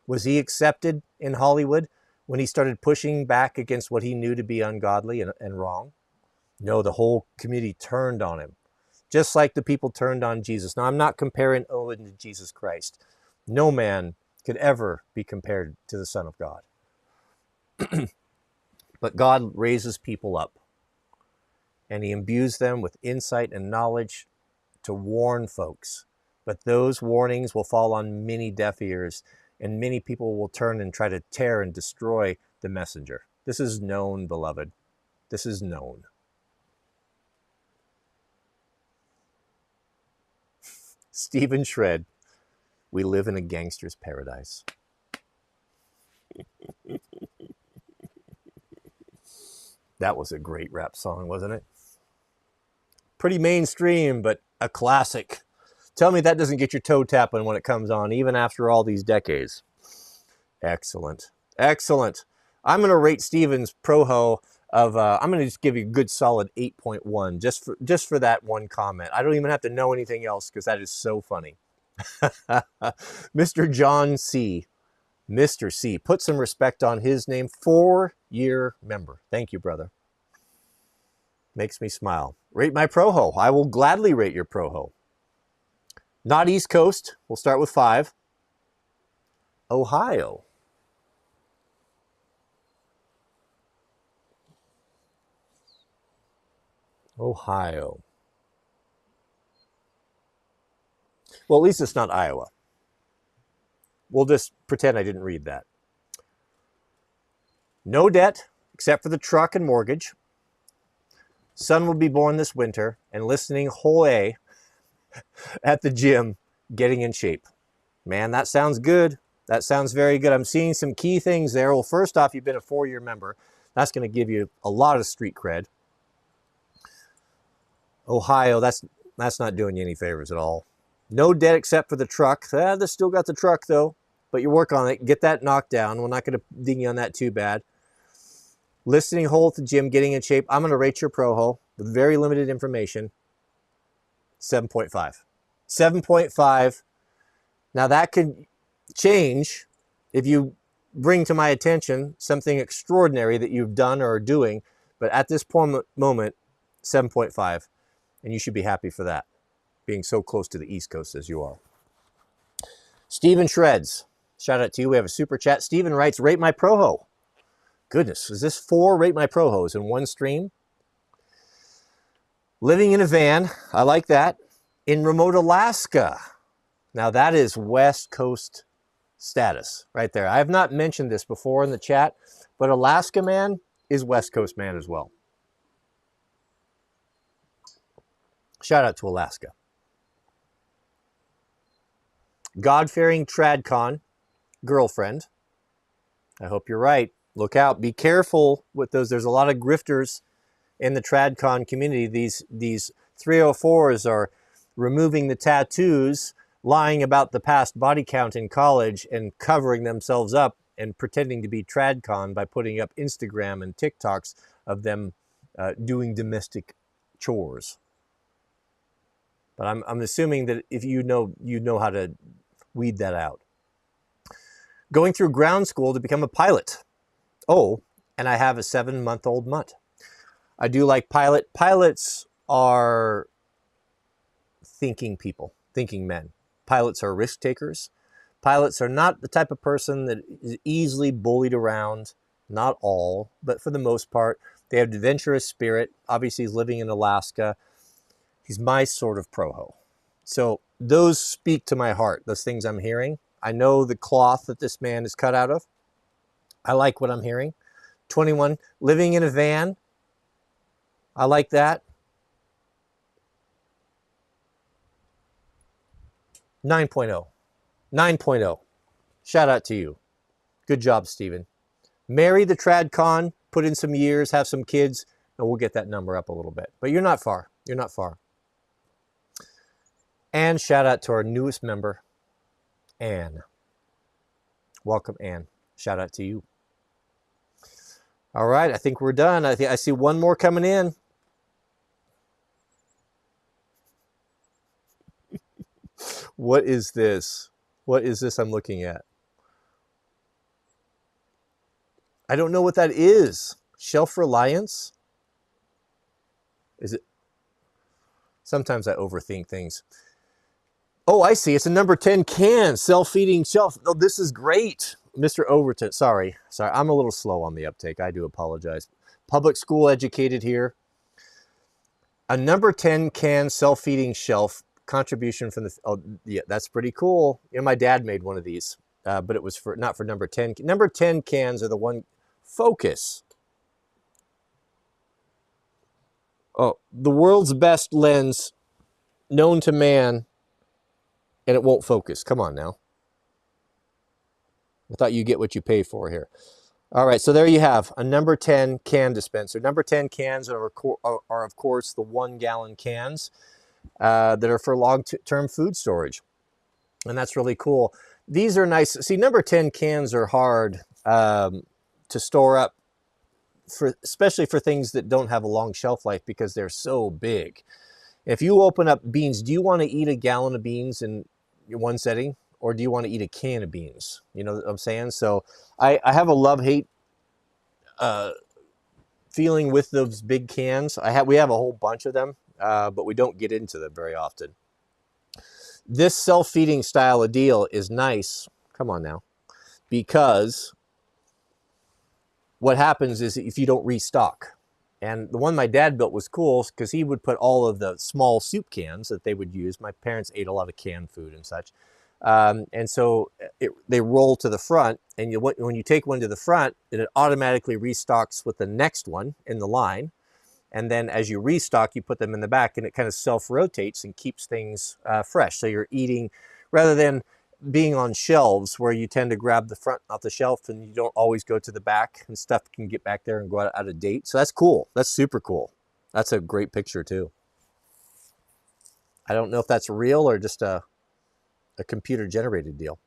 Was he accepted in Hollywood when he started pushing back against what he knew to be ungodly and wrong? No, the whole community turned on him, just like the people turned on Jesus. Now, I'm not comparing Owen to Jesus Christ. No man could ever be compared to the Son of God. But God raises people up, and he imbues them with insight and knowledge to warn folks. But those warnings will fall on many deaf ears, and many people will turn and try to tear and destroy the messenger. This is known, beloved. This is known. Stephen Shred, we live in a gangster's paradise. That was a great rap song, wasn't it? Pretty mainstream, but a classic. Tell me that doesn't get your toe tapping when it comes on, even after all these decades. Excellent. Excellent. I'm going to rate Stephen's projo of, I'm going to just give you a good solid 8.1 just for that one comment. I don't even have to know anything else because that is so funny. Mr. John C. Mr. C. Put some respect on his name. 4-year member. Thank you, brother. Makes me smile. Rate my projo. I will gladly rate your projo. Not East Coast. We'll start with 5. Ohio. Ohio. Well, at least it's not Iowa. We'll just pretend I didn't read that. No debt, except for the truck and mortgage. Son will be born this winter, and listening whole A at the gym, getting in shape. Man, that sounds good. That sounds very good. I'm seeing some key things there. Well, first off, you've been a 4-year member. That's going to give you a lot of street cred. Ohio, that's not doing you any favors at all. No debt except for the truck. They still got the truck, though. But you work on it. Get that knocked down. We're not going to ding you on that too bad. Listening whole at the gym, getting in shape. I'm going to rate your projo with very limited information. 7.5. 7.5. Now that could change if you bring to my attention something extraordinary that you've done or are doing. But at this moment, 7.5. And you should be happy for that, being so close to the East Coast as you are. Steven Shreds. Shout out to you. We have a super chat. Steven writes, rate my projo. Goodness, is this 4 rate my projos in one stream? Living in a van. I like that. In remote Alaska. Now that is West Coast status right there. I have not mentioned this before in the chat, but Alaska man is West Coast man as well. Shout out to Alaska. God-fearing tradcon girlfriend. I hope you're right. Look out. Be careful with those. There's a lot of grifters in the tradcon community. These 304s are removing the tattoos, lying about the past body count in college, and covering themselves up and pretending to be tradcon by putting up Instagram and TikToks of them doing domestic chores. But I'm assuming that if you know how to weed that out. Going through ground school to become a pilot. Oh, and I have a 7-month-old mutt. I do like pilot. Pilots are thinking people, thinking men. Pilots are risk takers. Pilots are not the type of person that is easily bullied around. Not all, but for the most part. They have adventurous spirit. Obviously, he's living in Alaska. He's my sort of projo. So those speak to my heart, those things I'm hearing. I know the cloth that this man is cut out of. I like what I'm hearing. 21, living in a van. I like that. 9.0. 9.0. Shout out to you. Good job, Steven. Marry the tradcon, put in some years, have some kids, and we'll get that number up a little bit. But you're not far. You're not far. And shout out to our newest member, Anne. Welcome, Anne. Shout out to you. All right, I think we're done. I see one more coming in. What is this? What is this I'm looking at? I don't know what that is. Shelf reliance? Is it? Sometimes I overthink things. Oh, I see. It's a number 10 can, self-feeding shelf. Oh, this is great. Mr. Overton, sorry. I'm a little slow on the uptake. I do apologize. Public school educated here. A number 10 can self-feeding shelf contribution from the, oh yeah, that's pretty cool. You know, my dad made one of these, but it was for not for number 10. Number 10 cans are the one. Focus. Oh, the world's best lens known to man, and it won't focus. Come on now. I thought you get what you pay for here. All right, so there you have a number 10 can dispenser. Number 10 cans are of course, the 1-gallon cans that are for long-term food storage. And that's really cool. These are nice. See, number 10 cans are hard to store up, especially for things that don't have a long shelf life because they're so big. If you open up beans, do you want to eat a gallon of beans in one setting? Or do you want to eat a can of beans? You know what I'm saying? So I have a love-hate feeling with those big cans. We have a whole bunch of them. but we don't get into them very often. This self-feeding style of deal is nice. Come on now. Because what happens is if you don't restock. And the one my dad built was cool because he would put all of the small soup cans that they would use. My parents ate a lot of canned food and such. And so they roll to the front, and when you take one to the front, it automatically restocks with the next one in the line. And then as you restock, you put them in the back, and it kind of self-rotates and keeps things fresh. So you're eating, rather than being on shelves where you tend to grab the front off the shelf and you don't always go to the back, and stuff can get back there and go out of date. So that's cool. That's super cool. That's a great picture too. I don't know if that's real or just a computer generated deal.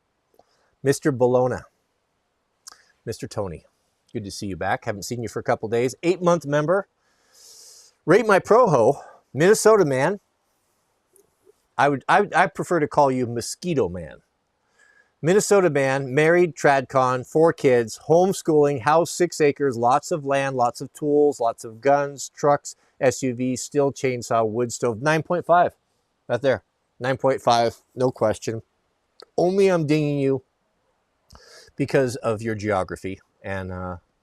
Mr. Bologna, Mr. Tony, good to see you back. Haven't seen you for a couple days. 8-month member. Rate my projo, Minnesota man. I prefer to call you Mosquito Man. Minnesota man, married, tradcon, 4 kids, homeschooling, house 6 acres, lots of land, lots of tools, lots of guns, trucks, SUVs, steel chainsaw, wood stove. 9.5, right there. 9.5, no question. Only I'm dinging you because of your geography. And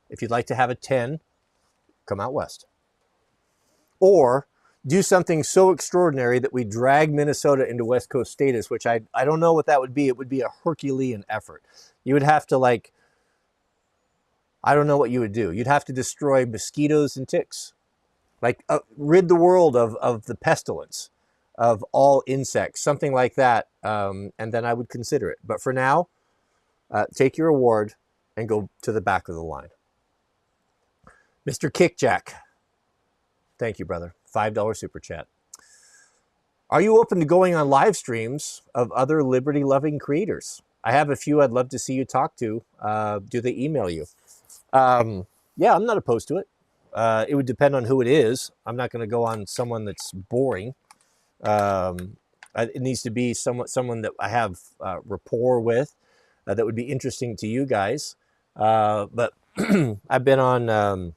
if you'd like to have a 10, come out west. Or do something so extraordinary that we drag Minnesota into West Coast status, which I don't know what that would be. It would be a Herculean effort. You would have to, like, I don't know what you would do. You'd have to destroy mosquitoes and ticks. Like, rid the world of the pestilence of all insects, something like that. And then I would consider it. But for now, take your award and go to the back of the line. Mr. Kickjack. Thank you, brother. $5 super chat. Are you open to going on live streams of other liberty-loving creators? I have a few I'd love to see you talk to. Do they email you? Yeah, I'm not opposed to it. It would depend on who it is. I'm not going to go on someone that's boring. It needs to be someone that I have rapport with, that would be interesting to you guys. But I've been on...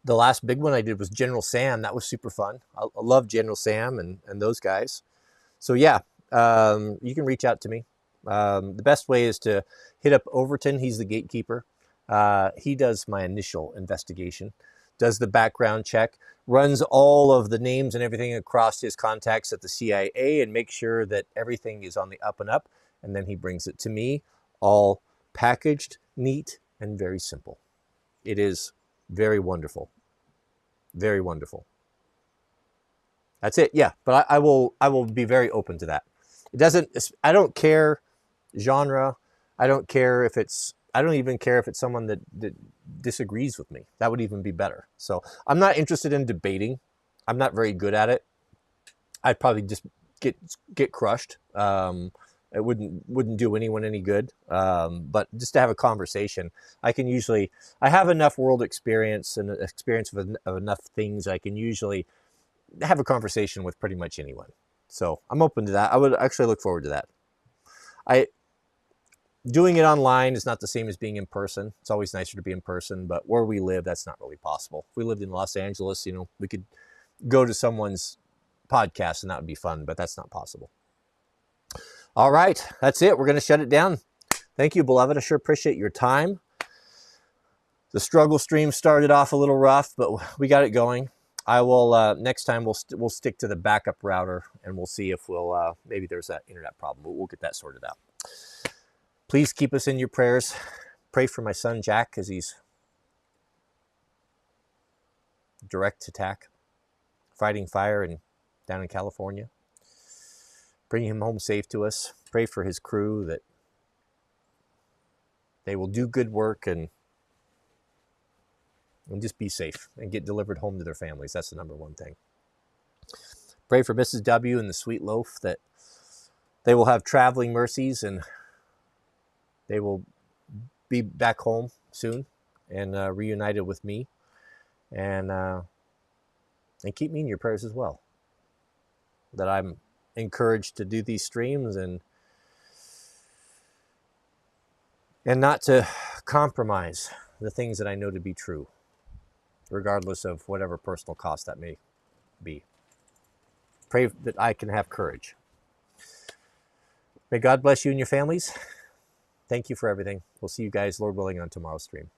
the last big one I did was General Sam. That was super fun. I love General Sam and those guys. So yeah, you can reach out to me. The best way is to hit up Overton. He's the gatekeeper. He does my initial investigation, does the background check, runs all of the names and everything across his contacts at the CIA and makes sure that everything is on the up and up. And then he brings it to me, all packaged, neat, and very simple. It is very wonderful. Very wonderful. That's it. Yeah, but I will be very open to that. It doesn't, I don't care genre. I don't care if it's, I don't even care if it's someone that disagrees with me. That would even be better. So I'm not interested in debating. I'm not very good at it. I'd probably just get crushed. It wouldn't do anyone any good. But just to have a conversation, I have enough world experience and experience of enough things. I can usually have a conversation with pretty much anyone. So I'm open to that. I would actually look forward to that. Doing it online is not the same as being in person. It's always nicer to be in person, but where we live, that's not really possible. If we lived in Los Angeles, we could go to someone's podcast and that would be fun, but that's not possible. All right, that's it. We're going to shut it down. Thank you, beloved. I sure appreciate your time. The struggle stream started off a little rough, but we got it going. I will, next time we'll stick to the backup router and we'll see if maybe there's that internet problem, but we'll get that sorted out. Please keep us in your prayers. Pray for my son, Jack, because he's direct attack, fighting fire down in California. Bring him home safe to us. Pray for his crew that they will do good work and just be safe and get delivered home to their families. That's the number one thing. Pray for Mrs. W and the Sweet Loaf that they will have traveling mercies and they will be back home soon and reunited with me. And keep me in your prayers as well. That I'm encouraged to do these streams and not to compromise the things that I know to be true, regardless of whatever personal cost that may be. Pray that I can have courage. May God bless you and your families. Thank you for everything. We'll see you guys, Lord willing, on tomorrow's stream.